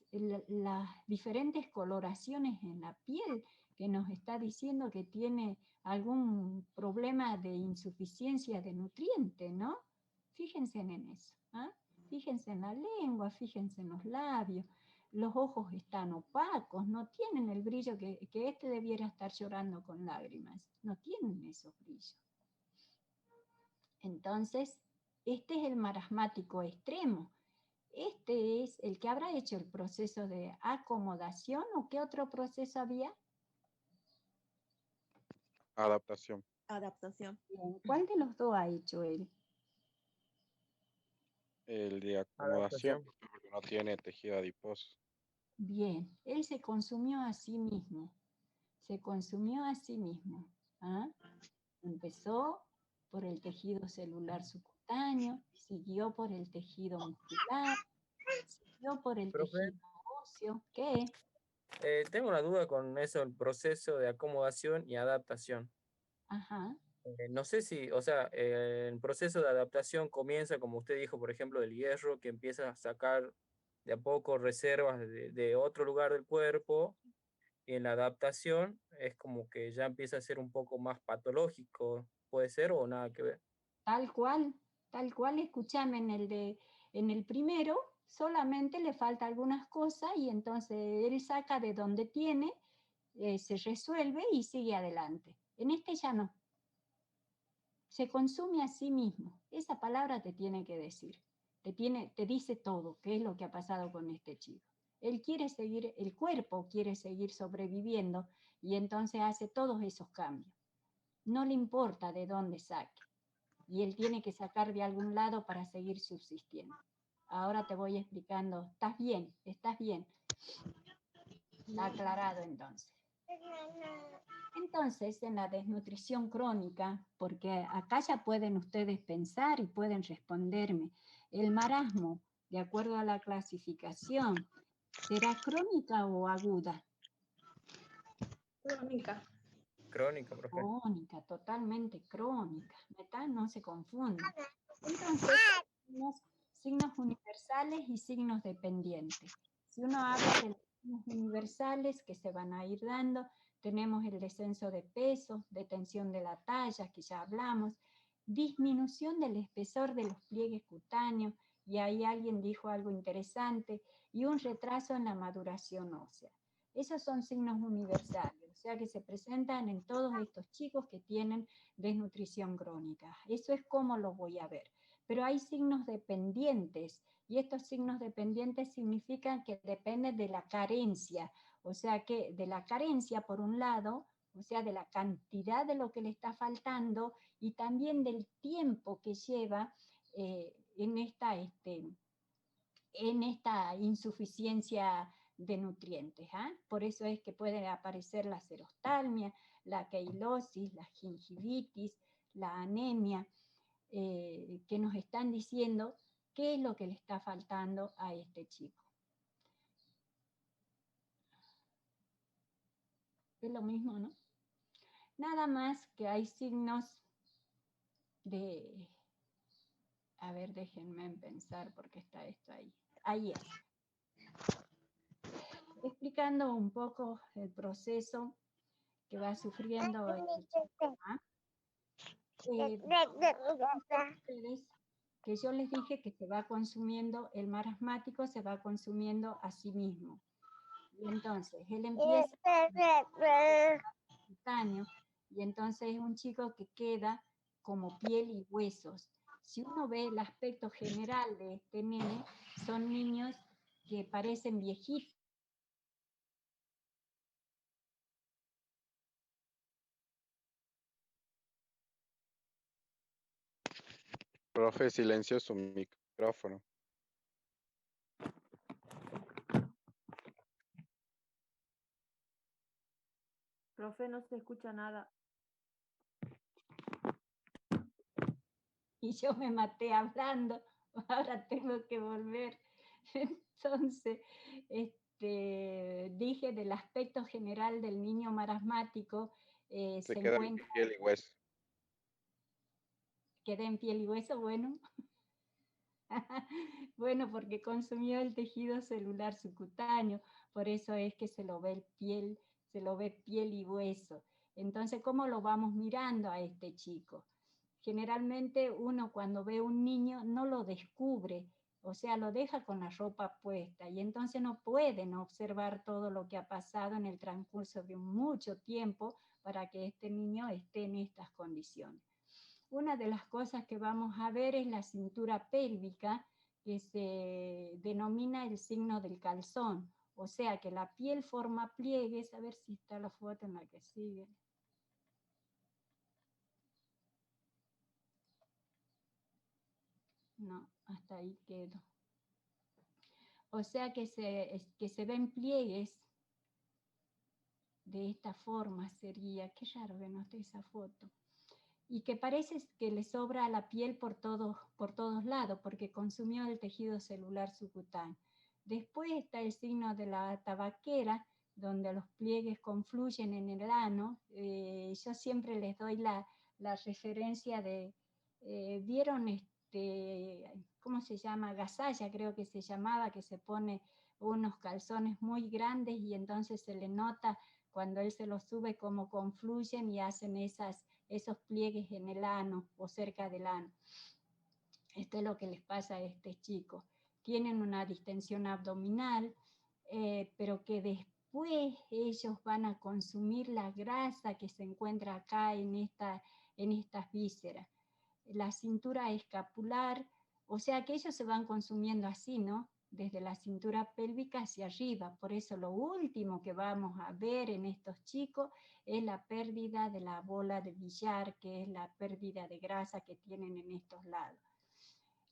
diferentes coloraciones en la piel que nos está diciendo que tiene algún problema de insuficiencia de nutrientes, ¿no? Fíjense en eso, fíjense en la lengua, fíjense en los labios, los ojos están opacos, no tienen el brillo que este debiera estar llorando con lágrimas, no tienen esos brillos. Entonces, este es el marasmático extremo. Este es el que habrá hecho el proceso de acomodación, ¿o qué otro proceso había? Adaptación. Adaptación. Bien, ¿cuál de los dos ha hecho él? El de acomodación, porque no tiene tejido adiposo. Bien, él se consumió a sí mismo. Empezó por el tejido celular subcutáneo, siguió por el tejido muscular, siguió por el tejido óseo. ¿Qué? Tengo una duda con eso, el proceso de acomodación y adaptación. Ajá. No sé si, o sea, el proceso de adaptación comienza, como usted dijo, por ejemplo, del hierro, que empieza a sacar de a poco reservas de otro lugar del cuerpo, y en la adaptación es como que ya empieza a ser un poco más patológico, ¿puede ser o nada que ver? Tal cual, escúchame, en el primero solamente le falta algunas cosas y entonces él saca de donde tiene, se resuelve y sigue adelante. En este ya no. Se consume a sí mismo. Esa palabra te tiene que decir. Te dice todo, qué es lo que ha pasado con este chico. Él quiere seguir, el cuerpo quiere seguir sobreviviendo y entonces hace todos esos cambios. No le importa de dónde saque. Y él tiene que sacar de algún lado para seguir subsistiendo. Ahora te voy explicando. ¿Estás bien? ¿Estás bien? Está aclarado entonces. Entonces, en la desnutrición crónica, porque acá ya pueden ustedes pensar y pueden responderme, el marasmo, de acuerdo a la clasificación, ¿será crónica o aguda? Crónica. Crónica, profe. Crónica, totalmente crónica, ¿verdad? No se confunde. Entonces, tenemos signos universales y signos dependientes. Si uno habla de los signos universales que se van a ir dando, tenemos el descenso de peso, detención de la talla, que ya hablamos, disminución del espesor de los pliegues cutáneos, y ahí alguien dijo algo interesante, y un retraso en la maduración ósea. Esos son signos universales, o sea que se presentan en todos estos chicos que tienen desnutrición crónica. Eso es como lo voy a ver. pero hay signos dependientes, y estos signos dependientes significan que dependen de la carencia, o sea que de la carencia por un lado, o sea de la cantidad de lo que le está faltando, y también del tiempo que lleva en esta insuficiencia de nutrientes. Por eso es que puede aparecer la xerostalmia, la queilosis, la gingivitis, la anemia, que nos están diciendo qué es lo que le está faltando a este chico. Es lo mismo, ¿no? Nada más que hay signos de... A ver, déjenme pensar porque está esto ahí. Ahí es. Explicando un poco el proceso que va sufriendo el chico. Que yo les dije que se va consumiendo, el marasmático se va consumiendo a sí mismo. Y entonces él empieza cutáneo, y entonces es un chico que queda como piel y huesos. Si uno ve el aspecto general de este nene, son niños que parecen viejitos. Profe, silenció su micrófono. Profe, no se escucha nada. Y yo me maté hablando, ahora tengo que volver. Entonces, dije del aspecto general del niño marasmático, Se queda en encuentra... piel y hueso. Queda en piel y hueso, bueno. Bueno, porque consumió el tejido celular subcutáneo, por eso es que se lo ve piel y hueso. Entonces, ¿cómo lo vamos mirando a este chico? Generalmente uno cuando ve un niño no lo descubre, o sea, lo deja con la ropa puesta, y entonces no pueden observar todo lo que ha pasado en el transcurso de mucho tiempo para que este niño esté en estas condiciones. Una de las cosas que vamos a ver es la cintura pélvica, que se denomina el signo del calzón, o sea que la piel forma pliegues. A ver si está la foto en la que sigue. No, hasta ahí quedo. O sea que se ven pliegues de esta forma sería. Qué raro que no esté esa foto. Y que parece que le sobra la piel por todos lados, porque consumió el tejido celular subcutáneo. Después está el signo de la tabaquera, donde los pliegues confluyen en el ano. Yo siempre les doy la referencia de, ¿vieron cómo se llama? Gasalla, creo que se llamaba, que se pone unos calzones muy grandes y entonces se le nota cuando él se los sube cómo confluyen y hacen esos pliegues en el ano o cerca del ano. Esto es lo que les pasa a este chico. Tienen una distensión abdominal, pero que después ellos van a consumir la grasa que se encuentra acá en estas vísceras. La cintura escapular, o sea que ellos se van consumiendo así, ¿no? Desde la cintura pélvica hacia arriba. Por eso lo último que vamos a ver en estos chicos es la pérdida de la bola de billar, que es la pérdida de grasa que tienen en estos lados.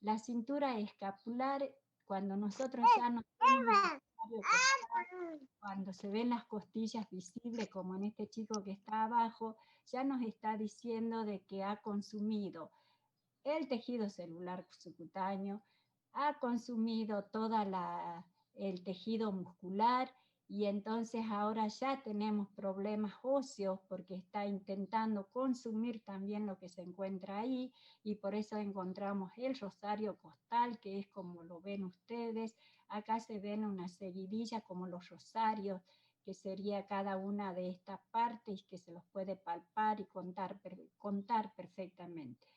La cintura escapular, cuando nosotros ya no tenemos cuando se ven las costillas visibles, como en este chico que está abajo, ya nos está diciendo de que ha consumido el tejido celular subcutáneo, ha consumido todo el tejido muscular, y entonces ahora ya tenemos problemas óseos porque está intentando consumir también lo que se encuentra ahí, y por eso encontramos el rosario costal, que es como lo ven ustedes. Acá se ven una seguidilla como los rosarios, que sería cada una de estas partes que se los puede palpar y contar perfectamente.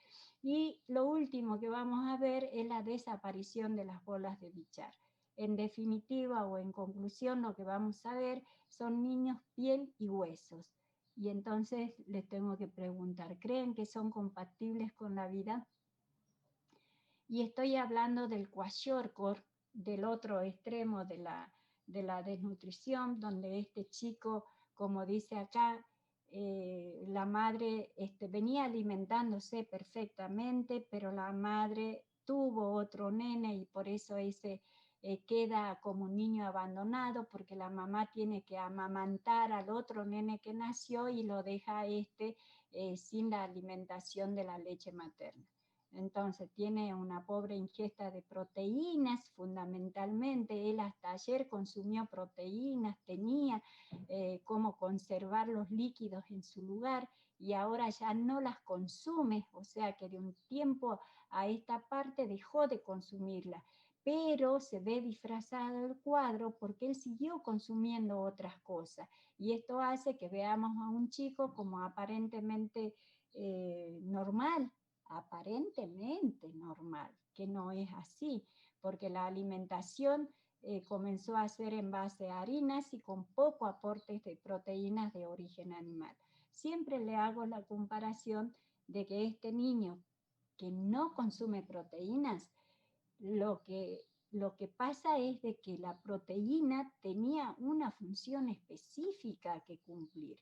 Y lo último que vamos a ver es la desaparición de las bolas de billar. En definitiva o en conclusión, lo que vamos a ver son niños piel y huesos. Y entonces les tengo que preguntar, ¿creen que son compatibles con la vida? Y estoy hablando del kwashiorkor, del otro extremo de la desnutrición, donde este chico, como dice acá, la madre venía alimentándose perfectamente, pero la madre tuvo otro nene y por eso ese queda como un niño abandonado, porque la mamá tiene que amamantar al otro nene que nació y lo deja sin la alimentación de la leche materna. Entonces tiene una pobre ingesta de proteínas, fundamentalmente. Él hasta ayer consumió proteínas, tenía cómo conservar los líquidos en su lugar y ahora ya no las consume, o sea que de un tiempo a esta parte dejó de consumirla, pero se ve disfrazado el cuadro porque él siguió consumiendo otras cosas y esto hace que veamos a un chico como aparentemente normal, aparentemente normal, que no es así, porque la alimentación comenzó a ser en base a harinas y con poco aporte de proteínas de origen animal. Siempre le hago la comparación de que este niño que no consume proteínas, lo que pasa es de que la proteína tenía una función específica que cumplir.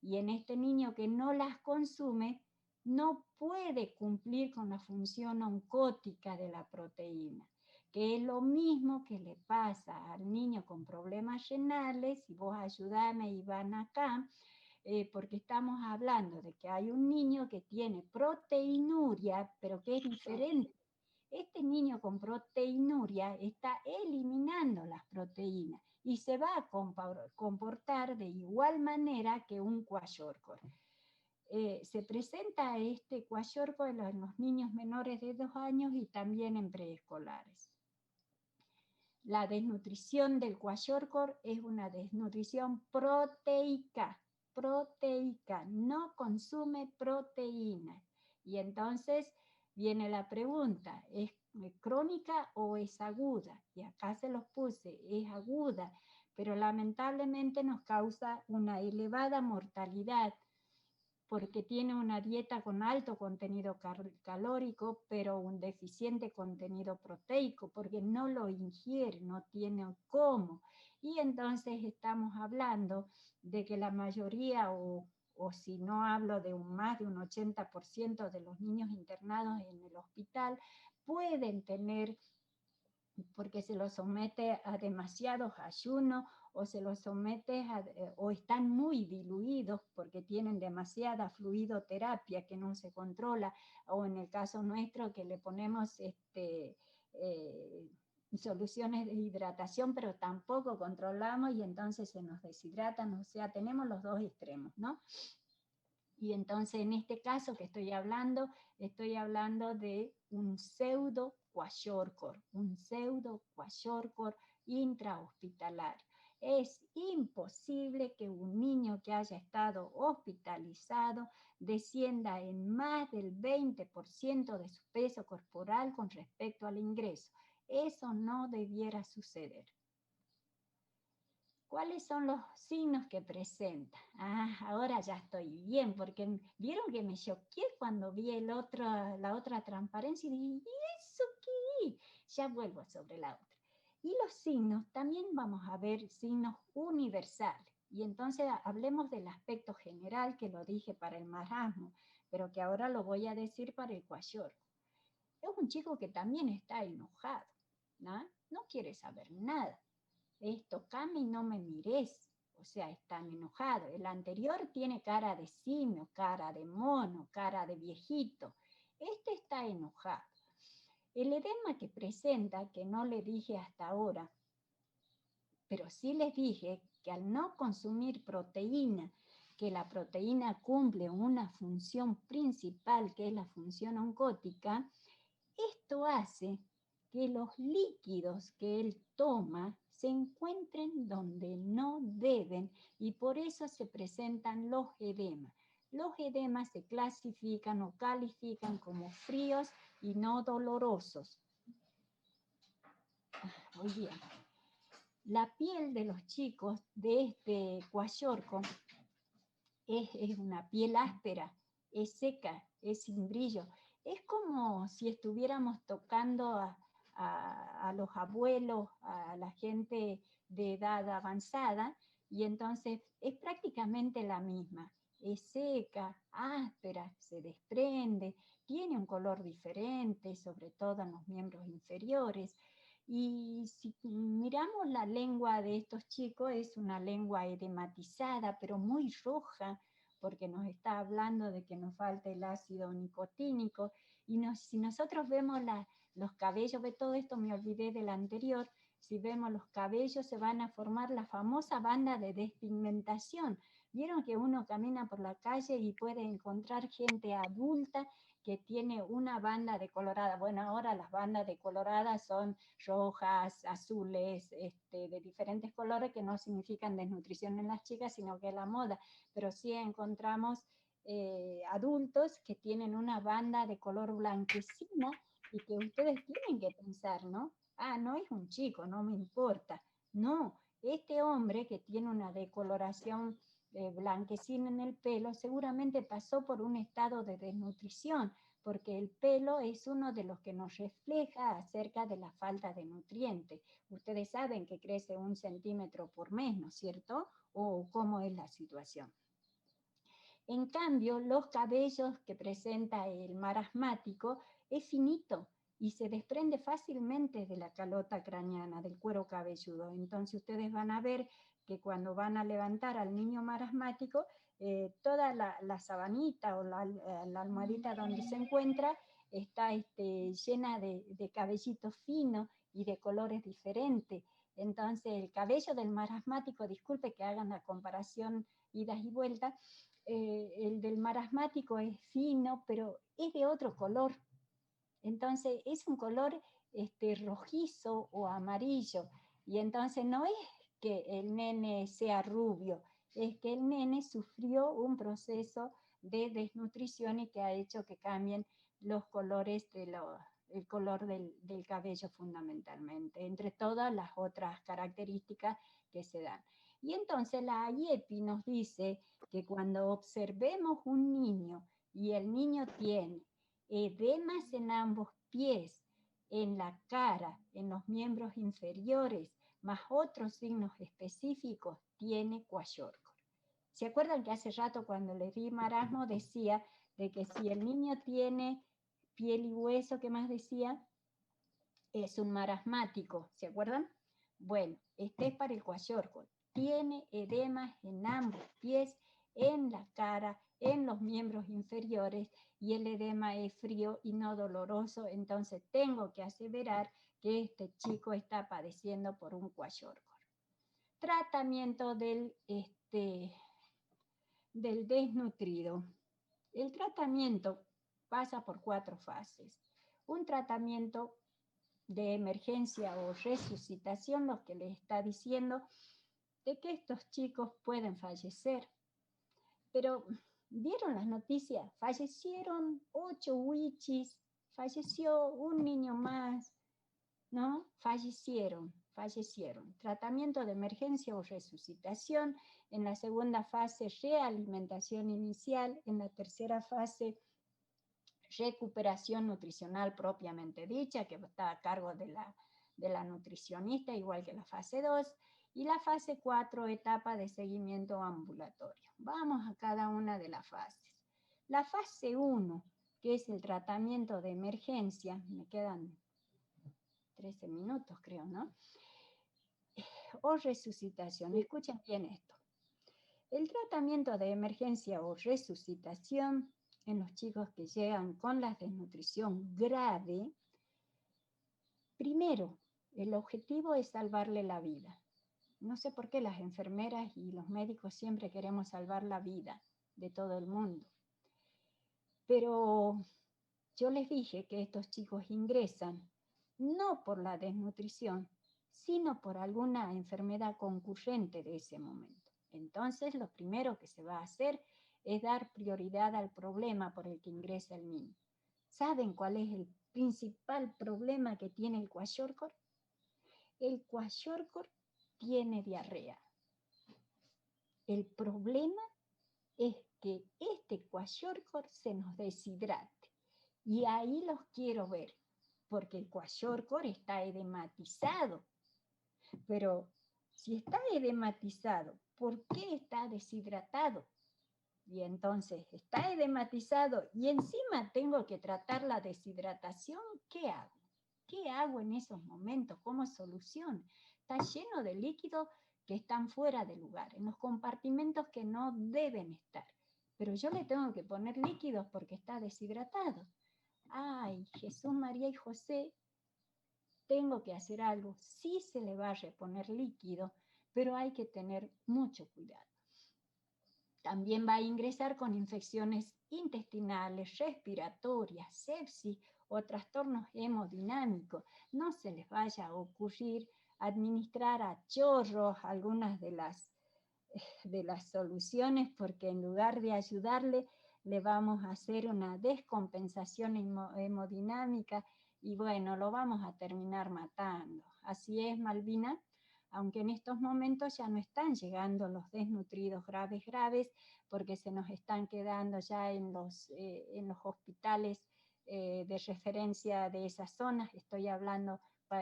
Y en este niño que no las consume, no puede cumplir con la función oncótica de la proteína, que es lo mismo que le pasa al niño con problemas renales, y vos ayudame y van acá, porque estamos hablando de que hay un niño que tiene proteinuria, pero que es diferente. Este niño con proteinuria está eliminando las proteínas y se va a comportar de igual manera que un kwashiorkor. Se presenta este kwashiorkor en los niños menores de 2 años y también en preescolares. La desnutrición del kwashiorkor es una desnutrición proteica, no consume proteínas. Y entonces viene la pregunta, ¿es crónica o es aguda? Y acá se los puse, es aguda, pero lamentablemente nos causa una elevada mortalidad porque tiene una dieta con alto contenido calórico, pero un deficiente contenido proteico, porque no lo ingiere, no tiene cómo. Y entonces estamos hablando de que la mayoría, o si no hablo de más de un 80% de los niños internados en el hospital, pueden tener, porque se los somete a demasiados ayunos o se los somete o están muy diluidos porque tienen demasiada fluidoterapia que no se controla, o en el caso nuestro que le ponemos soluciones de hidratación, pero tampoco controlamos y entonces se nos deshidratan, o sea, tenemos los dos extremos, ¿no? Y entonces en este caso que estoy hablando de un pseudo kwashiorkor, intrahospitalario. Es imposible que un niño que haya estado hospitalizado descienda en más del 20% de su peso corporal con respecto al ingreso. Eso no debiera suceder. ¿Cuáles son los signos que presenta? Ahora ya estoy bien, porque vieron que me choqué cuando vi la otra transparencia y dije, ¿y eso qué? Ya vuelvo sobre la otra. Y los signos, también vamos a ver signos universales. Y entonces hablemos del aspecto general, que lo dije para el marasmo, pero que ahora lo voy a decir para el kwashiorkor. Es un chico que también está enojado, ¿no? No quiere saber nada. Tocame y no me mires, o sea, están enojados. El anterior tiene cara de simio, cara de mono, cara de viejito. Este está enojado. El edema que presenta, que no le dije hasta ahora, pero sí les dije que al no consumir proteína, que la proteína cumple una función principal, que es la función oncótica, esto hace que los líquidos que él toma se encuentren donde no deben y por eso se presentan los edemas. Los edemas se clasifican o califican como fríos y no dolorosos. Muy bien. La piel de los chicos de este kwashiorkor es una piel áspera, es seca, es sin brillo. Es como si estuviéramos tocando a los abuelos, a la gente de edad avanzada, y entonces es prácticamente la misma. Es seca, áspera, se desprende, tiene un color diferente, sobre todo en los miembros inferiores. Y si miramos la lengua de estos chicos, es una lengua edematizada, pero muy roja, porque nos está hablando de que nos falta el ácido nicotínico. Y si nosotros vemos los cabellos, de todo esto me olvidé del anterior, si vemos los cabellos se van a formar la famosa banda de despigmentación. Vieron que uno camina por la calle y puede encontrar gente adulta que tiene una banda decolorada. Bueno, ahora las bandas decoloradas son rojas, azules, de diferentes colores, que no significan desnutrición en las chicas, sino que es la moda. Pero sí encontramos adultos que tienen una banda de color blanquecina y que ustedes tienen que pensar, ¿no? Ah, no es un chico, no me importa. No, este hombre que tiene una decoloración blanquecina en el pelo, seguramente pasó por un estado de desnutrición, porque el pelo es uno de los que nos refleja acerca de la falta de nutrientes. Ustedes saben que crece 1 centímetro por mes, ¿no es cierto? ¿O cómo es la situación? En cambio, los cabellos que presenta el marasmático es finito y se desprende fácilmente de la calota craneana, del cuero cabelludo. Entonces ustedes van a ver que cuando van a levantar al niño marasmático, toda la sabanita o la almohadita donde se encuentra está llena de cabellitos finos y de colores diferentes. Entonces el cabello del marasmático, disculpe que hagan la comparación idas y vueltas, el del marasmático es fino, pero es de otro color. Entonces es un color rojizo o amarillo. Y entonces no es que el nene sea rubio, es que el nene sufrió un proceso de desnutrición y que ha hecho que cambien los colores el color del cabello fundamentalmente, entre todas las otras características que se dan. Y entonces la IEPI nos dice que cuando observemos un niño y el niño tiene edemas en ambos pies, en la cara, en los miembros inferiores, más otros signos específicos, tiene kwashiorkor. ¿Se acuerdan que hace rato cuando les di marasmo decía de que si el niño tiene piel y hueso, ¿qué más decía? Es un marasmático, ¿se acuerdan? Bueno, este es para el kwashiorkor. Tiene edemas en ambos pies, en la cara, en los miembros inferiores, y el edema es frío y no doloroso, entonces tengo que aseverar que este chico está padeciendo por un kwashiorkor. Tratamiento del desnutrido. El tratamiento pasa por 4 fases. Un tratamiento de emergencia o resucitación, lo que les está diciendo de que estos chicos pueden fallecer. Pero, ¿vieron las noticias? Fallecieron 8 wichis, falleció un niño más, ¿no? Fallecieron. Tratamiento de emergencia o resucitación. En la segunda fase, realimentación inicial. En la tercera fase, recuperación nutricional propiamente dicha, que está a cargo de la nutricionista, igual que la fase 2. Y la fase 4, etapa de seguimiento ambulatorio. Vamos a cada una de las fases. La fase 1, que es el tratamiento de emergencia, me quedan 13 minutos creo, ¿no? O resucitación, escuchen bien esto. El tratamiento de emergencia o resucitación en los chicos que llegan con la desnutrición grave, primero, el objetivo es salvarle la vida. No sé por qué las enfermeras y los médicos siempre queremos salvar la vida de todo el mundo. Pero yo les dije que estos chicos ingresan no por la desnutrición, sino por alguna enfermedad concurrente de ese momento. Entonces, lo primero que se va a hacer es dar prioridad al problema por el que ingresa el niño. ¿Saben cuál es el principal problema que tiene el kwashiorkor? El kwashiorkor tiene diarrea. El problema es que este kwashiorkor se nos deshidrate. Y ahí los quiero ver, porque el kwashiorkor está edematizado. Pero si está edematizado, ¿por qué está deshidratado? Y entonces está edematizado y encima tengo que tratar la deshidratación, ¿qué hago? ¿Qué hago en esos momentos? ¿Cómo soluciono? Está lleno de líquidos que están fuera de lugar, en los compartimentos que no deben estar. Pero yo le tengo que poner líquidos porque está deshidratado. Ay, Jesús, María y José, tengo que hacer algo. Sí se le va a reponer líquido, pero hay que tener mucho cuidado. También va a ingresar con infecciones intestinales, respiratorias, sepsis o trastornos hemodinámicos. No se les vaya a ocurrir administrar a chorros algunas de las soluciones, porque en lugar de ayudarle, le vamos a hacer una descompensación hemodinámica y bueno, lo vamos a terminar matando. Así es, Malvina, aunque en estos momentos ya no están llegando los desnutridos graves, porque se nos están quedando ya en los hospitales de referencia de esas zonas. Estoy hablando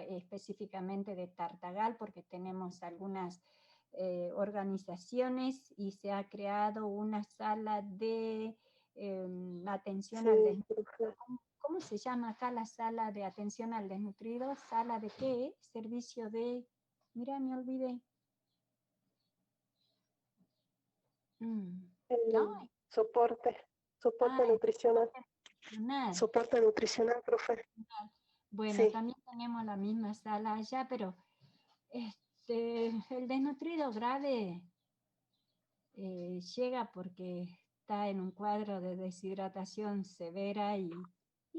específicamente de Tartagal, porque tenemos algunas organizaciones y se ha creado una sala de atención al desnutrido. ¿Cómo se llama acá la sala de atención al desnutrido? ¿Sala de qué? Servicio de... Mira, me olvidé. ¿No? Soporte nutricional. Soporte nutricional, profe. Bueno, Sí. también tenemos la misma sala allá, pero el desnutrido grave llega porque está en un cuadro de deshidratación severa y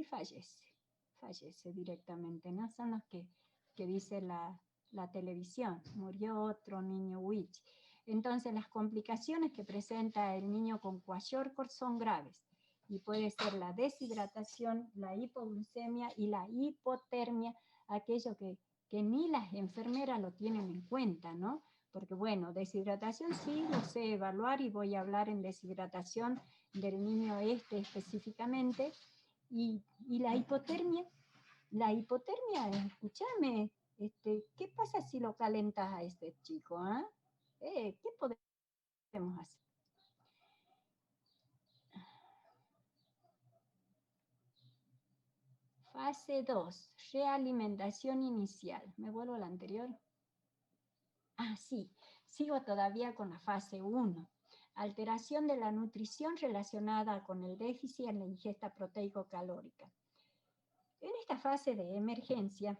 fallece directamente, ¿no? Son los que dice la televisión, murió otro niño Witch. Entonces las complicaciones que presenta el niño con kwashiorkor son graves y puede ser la deshidratación, la hipoglucemia y la hipotermia, aquello que ni las enfermeras lo tienen en cuenta, ¿no? Porque bueno, deshidratación sí lo sé evaluar y voy a hablar en deshidratación del niño específicamente. Y la hipotermia, escúchame, ¿qué pasa si lo calentas a este chico? ¿Qué podemos hacer? Fase 2, realimentación inicial. ¿Me vuelvo a la anterior? Ah, sí, sigo todavía con la fase 1. Alteración de la nutrición relacionada con el déficit en la ingesta proteico-calórica. En esta fase de emergencia,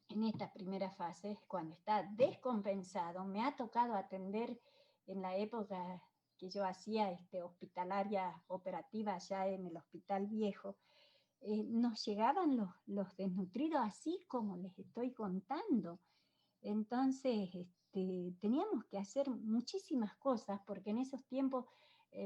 en esta primera fase, cuando está descompensado, me ha tocado atender en la época que yo hacía hospitalaria operativa ya en el hospital viejo, nos llegaban los desnutridos así como les estoy contando. Entonces, teníamos que hacer muchísimas cosas, porque en esos tiempos,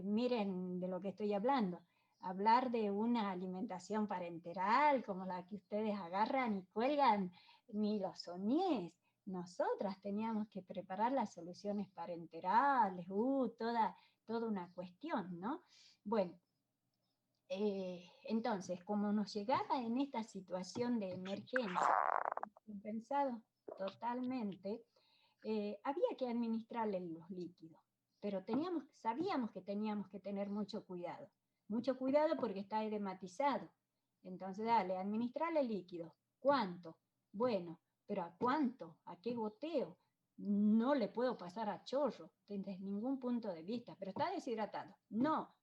miren de lo que estoy hablando, hablar de una alimentación parenteral como la que ustedes agarran y cuelgan, ni lo soñé. Nosotras teníamos que preparar las soluciones parenterales, toda una cuestión, ¿no? Bueno, entonces, como nos llegaba en esta situación de emergencia, compensado totalmente, había que administrarle los líquidos, pero sabíamos que teníamos que tener mucho cuidado porque está edematizado. Entonces, dale, administrarle líquidos. ¿Cuánto? Bueno, pero ¿a cuánto? ¿A qué goteo? No le puedo pasar a chorro desde ningún punto de vista, pero está deshidratado. No.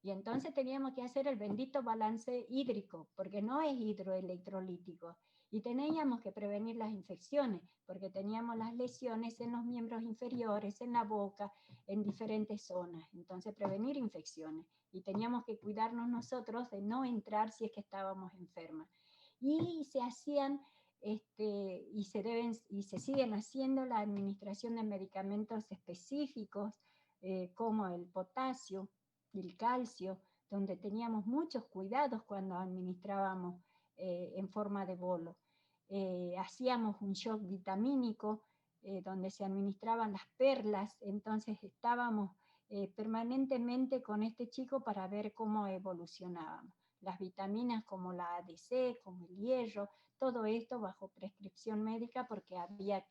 Y entonces teníamos que hacer el bendito balance hídrico, porque no es hidroelectrolítico. Y teníamos que prevenir las infecciones, porque teníamos las lesiones en los miembros inferiores, en la boca, en diferentes zonas. Entonces, prevenir infecciones. Y teníamos que cuidarnos nosotros de no entrar si es que estábamos enfermas. Y se hacían, y se siguen haciendo la administración de medicamentos específicos, como el potasio, el calcio, donde teníamos muchos cuidados cuando administrábamos en forma de bolo. Hacíamos un shock vitamínico donde se administraban las perlas, entonces estábamos permanentemente con este chico para ver cómo evolucionábamos. las vitaminas como la ADC, como el hierro, todo esto bajo prescripción médica porque había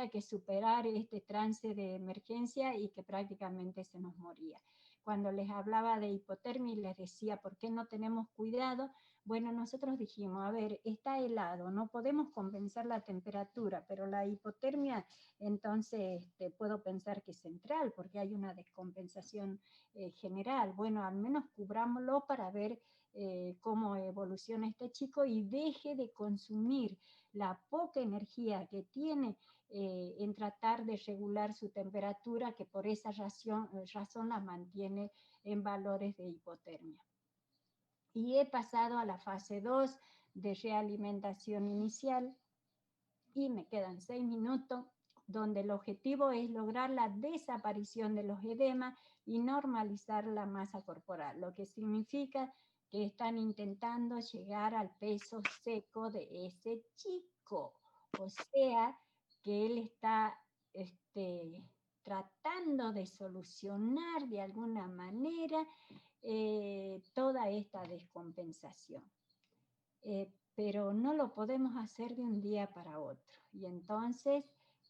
que superar este trance de emergencia y que prácticamente se nos moría. Cuando les hablaba de hipotermia y les decía, ¿por qué no tenemos cuidado? Bueno, nosotros dijimos, a ver, está helado, no podemos compensar la temperatura, pero la hipotermia, entonces puedo pensar que es central, porque hay una descompensación general. Bueno, al menos cubrámoslo para ver cómo evoluciona este chico y deje de consumir la poca energía que tiene en tratar de regular su temperatura, que por esa razón la mantiene en valores de hipotermia. Y he pasado a la fase 2 de realimentación inicial y me quedan 6 minutos, donde el objetivo es lograr la desaparición de los edemas y normalizar la masa corporal, lo que significa que están intentando llegar al peso seco de ese chico. O sea, que él está tratando de solucionar de alguna manera toda esta descompensación. Pero no lo podemos hacer de un día para otro. Y entonces,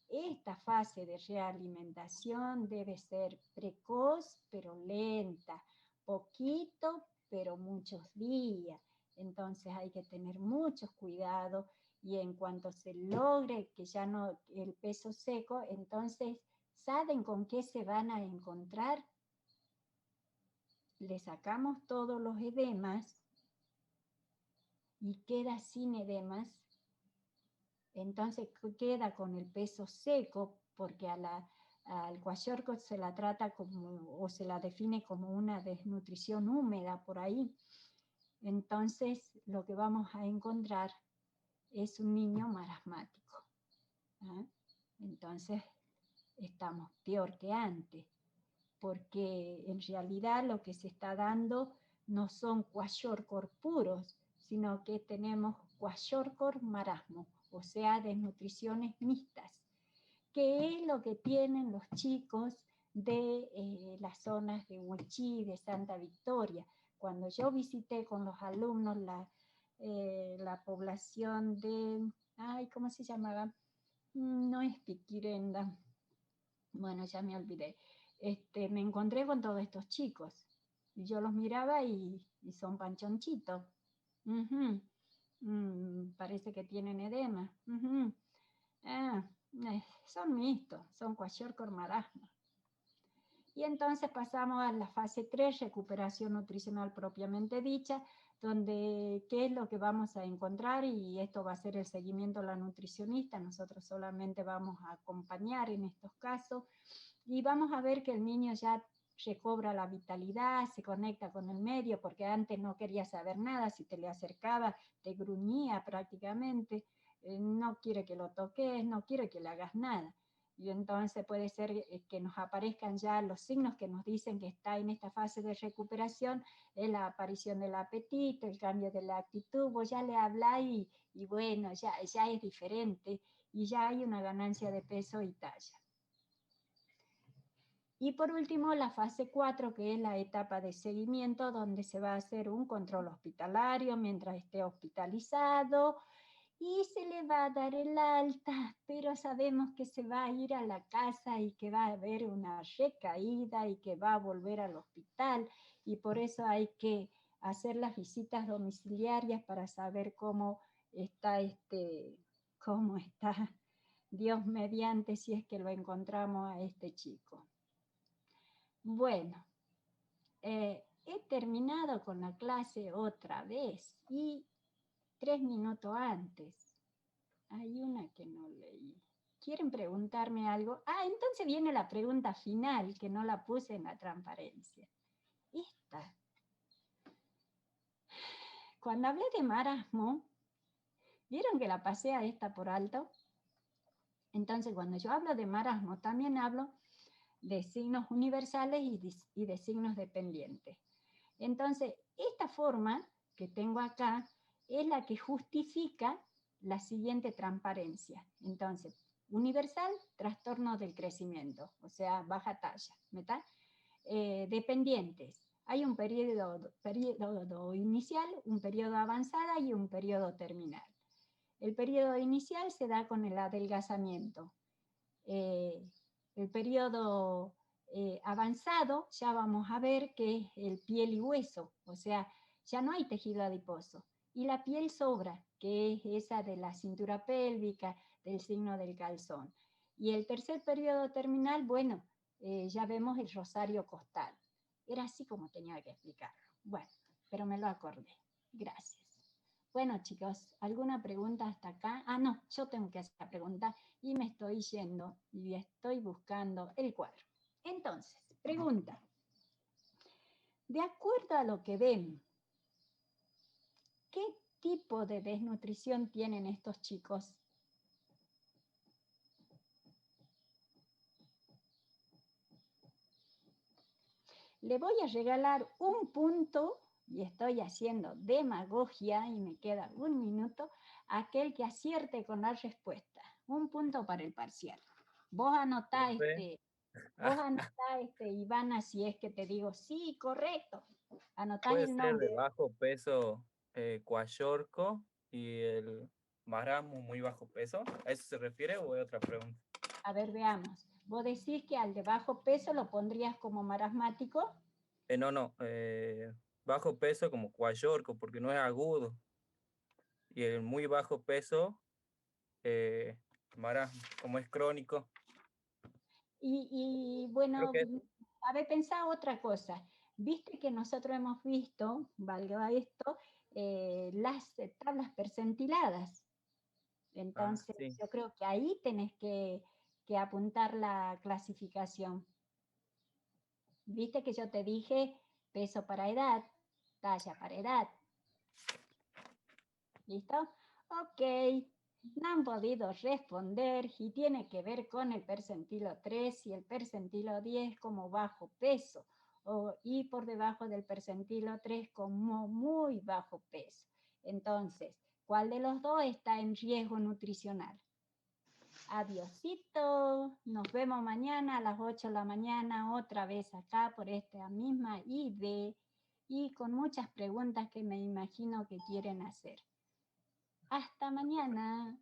esta fase de realimentación debe ser precoz, pero lenta, poquito, pero muchos días. Entonces hay que tener muchos cuidados y en cuanto se logre que ya no el peso seco, entonces, ¿saben con qué se van a encontrar? Le sacamos todos los edemas y queda sin edemas, entonces queda con el peso seco, porque al kwashiorkor se la trata como, o se la define como una desnutrición húmeda por ahí. Entonces lo que vamos a encontrar es un niño marasmático. Entonces estamos peor que antes, porque en realidad lo que se está dando no son kwashiorkor puros, sino que tenemos kwashiorkor marasmo, o sea, desnutriciones mixtas, que es lo que tienen los chicos de las zonas de Huichí, de Santa Victoria. Cuando yo visité con los alumnos la población de, ¿cómo se llamaba? No es Piquirenda, bueno, ya me olvidé. Me encontré con todos estos chicos, y yo los miraba y son panchonchitos. Parece que tienen edema. Son mixtos, son kwashiorkor marasmo. Y entonces pasamos a la fase 3, recuperación nutricional propiamente dicha, donde qué es lo que vamos a encontrar, y esto va a ser el seguimiento de la nutricionista, nosotros solamente vamos a acompañar en estos casos, y vamos a ver que el niño ya recobra la vitalidad, se conecta con el medio, porque antes no quería saber nada, si te le acercaba te gruñía prácticamente, no quiere que lo toques, no quiere que le hagas nada. Y entonces puede ser que nos aparezcan ya los signos que nos dicen que está en esta fase de recuperación, es la aparición del apetito, el cambio de la actitud, vos ya le habláis y bueno, ya es diferente y ya hay una ganancia de peso y talla. Y por último, la fase 4, que es la etapa de seguimiento, donde se va a hacer un control hospitalario mientras esté hospitalizado, y se le va a dar el alta, pero sabemos que se va a ir a la casa y que va a haber una recaída y que va a volver al hospital, y por eso hay que hacer las visitas domiciliarias para saber cómo está Dios mediante, si es que lo encontramos a este chico. Bueno, he terminado con la clase otra vez y 3 minutos antes. Hay una que no leí. ¿Quieren preguntarme algo? Entonces viene la pregunta final, que no la puse en la transparencia. Esta. Cuando hablé de marasmo, ¿vieron que la pasé a esta por alto? Entonces, cuando yo hablo de marasmo, también hablo de signos universales y de signos dependientes. Entonces, esta forma que tengo acá es la que justifica la siguiente transparencia. Entonces, universal, trastorno del crecimiento, o sea, baja talla, ¿verdad? Dependientes, Hay un periodo inicial, un periodo avanzado y un periodo terminal. El periodo inicial se da con el adelgazamiento. El periodo avanzado ya vamos a ver que es el piel y hueso, o sea, ya no hay tejido adiposo. Y la piel sobra, que es esa de la cintura pélvica, del signo del calzón. Y el tercer periodo terminal, bueno, ya vemos el rosario costal. Era así como tenía que explicarlo. Bueno, pero me lo acordé. Gracias. Bueno, chicos, ¿alguna pregunta hasta acá? Ah, no, yo tengo que hacer la pregunta y me estoy yendo y estoy buscando el cuadro. Entonces, pregunta. De acuerdo a lo que ven, ¿qué tipo de desnutrición tienen estos chicos? Le voy a regalar un punto, y estoy haciendo demagogia, y me queda un minuto, a aquel que acierte con la respuesta. Un punto para el parcial. Vos anotá Ivana, si es que te digo, sí, correcto. Anotás Puede el ser nombre. de bajo peso Kwashiorkor y el marasmo muy bajo peso. ¿A eso se refiere o es otra pregunta? A ver, veamos. ¿Vos decís que al de bajo peso lo pondrías como marasmático? No. Bajo peso como Kwashiorkor porque no es agudo. Y el muy bajo peso, marasmo, como es crónico. Y bueno, Creo que haber pensado otra cosa. Viste que nosotros hemos visto, valga esto, las tablas percentiladas. Entonces, sí. yo creo que ahí tenés que apuntar la clasificación. Viste que yo te dije peso para edad, talla para edad. ¿Listo? Ok. No han podido responder y tiene que ver con el percentilo 3 y el percentilo 10 como bajo peso y por debajo del percentilo 3 como muy bajo peso. Entonces, ¿cuál de los dos está en riesgo nutricional? Adiosito, nos vemos mañana a las 8 de la mañana, otra vez acá por esta misma ID y con muchas preguntas que me imagino que quieren hacer. Hasta mañana.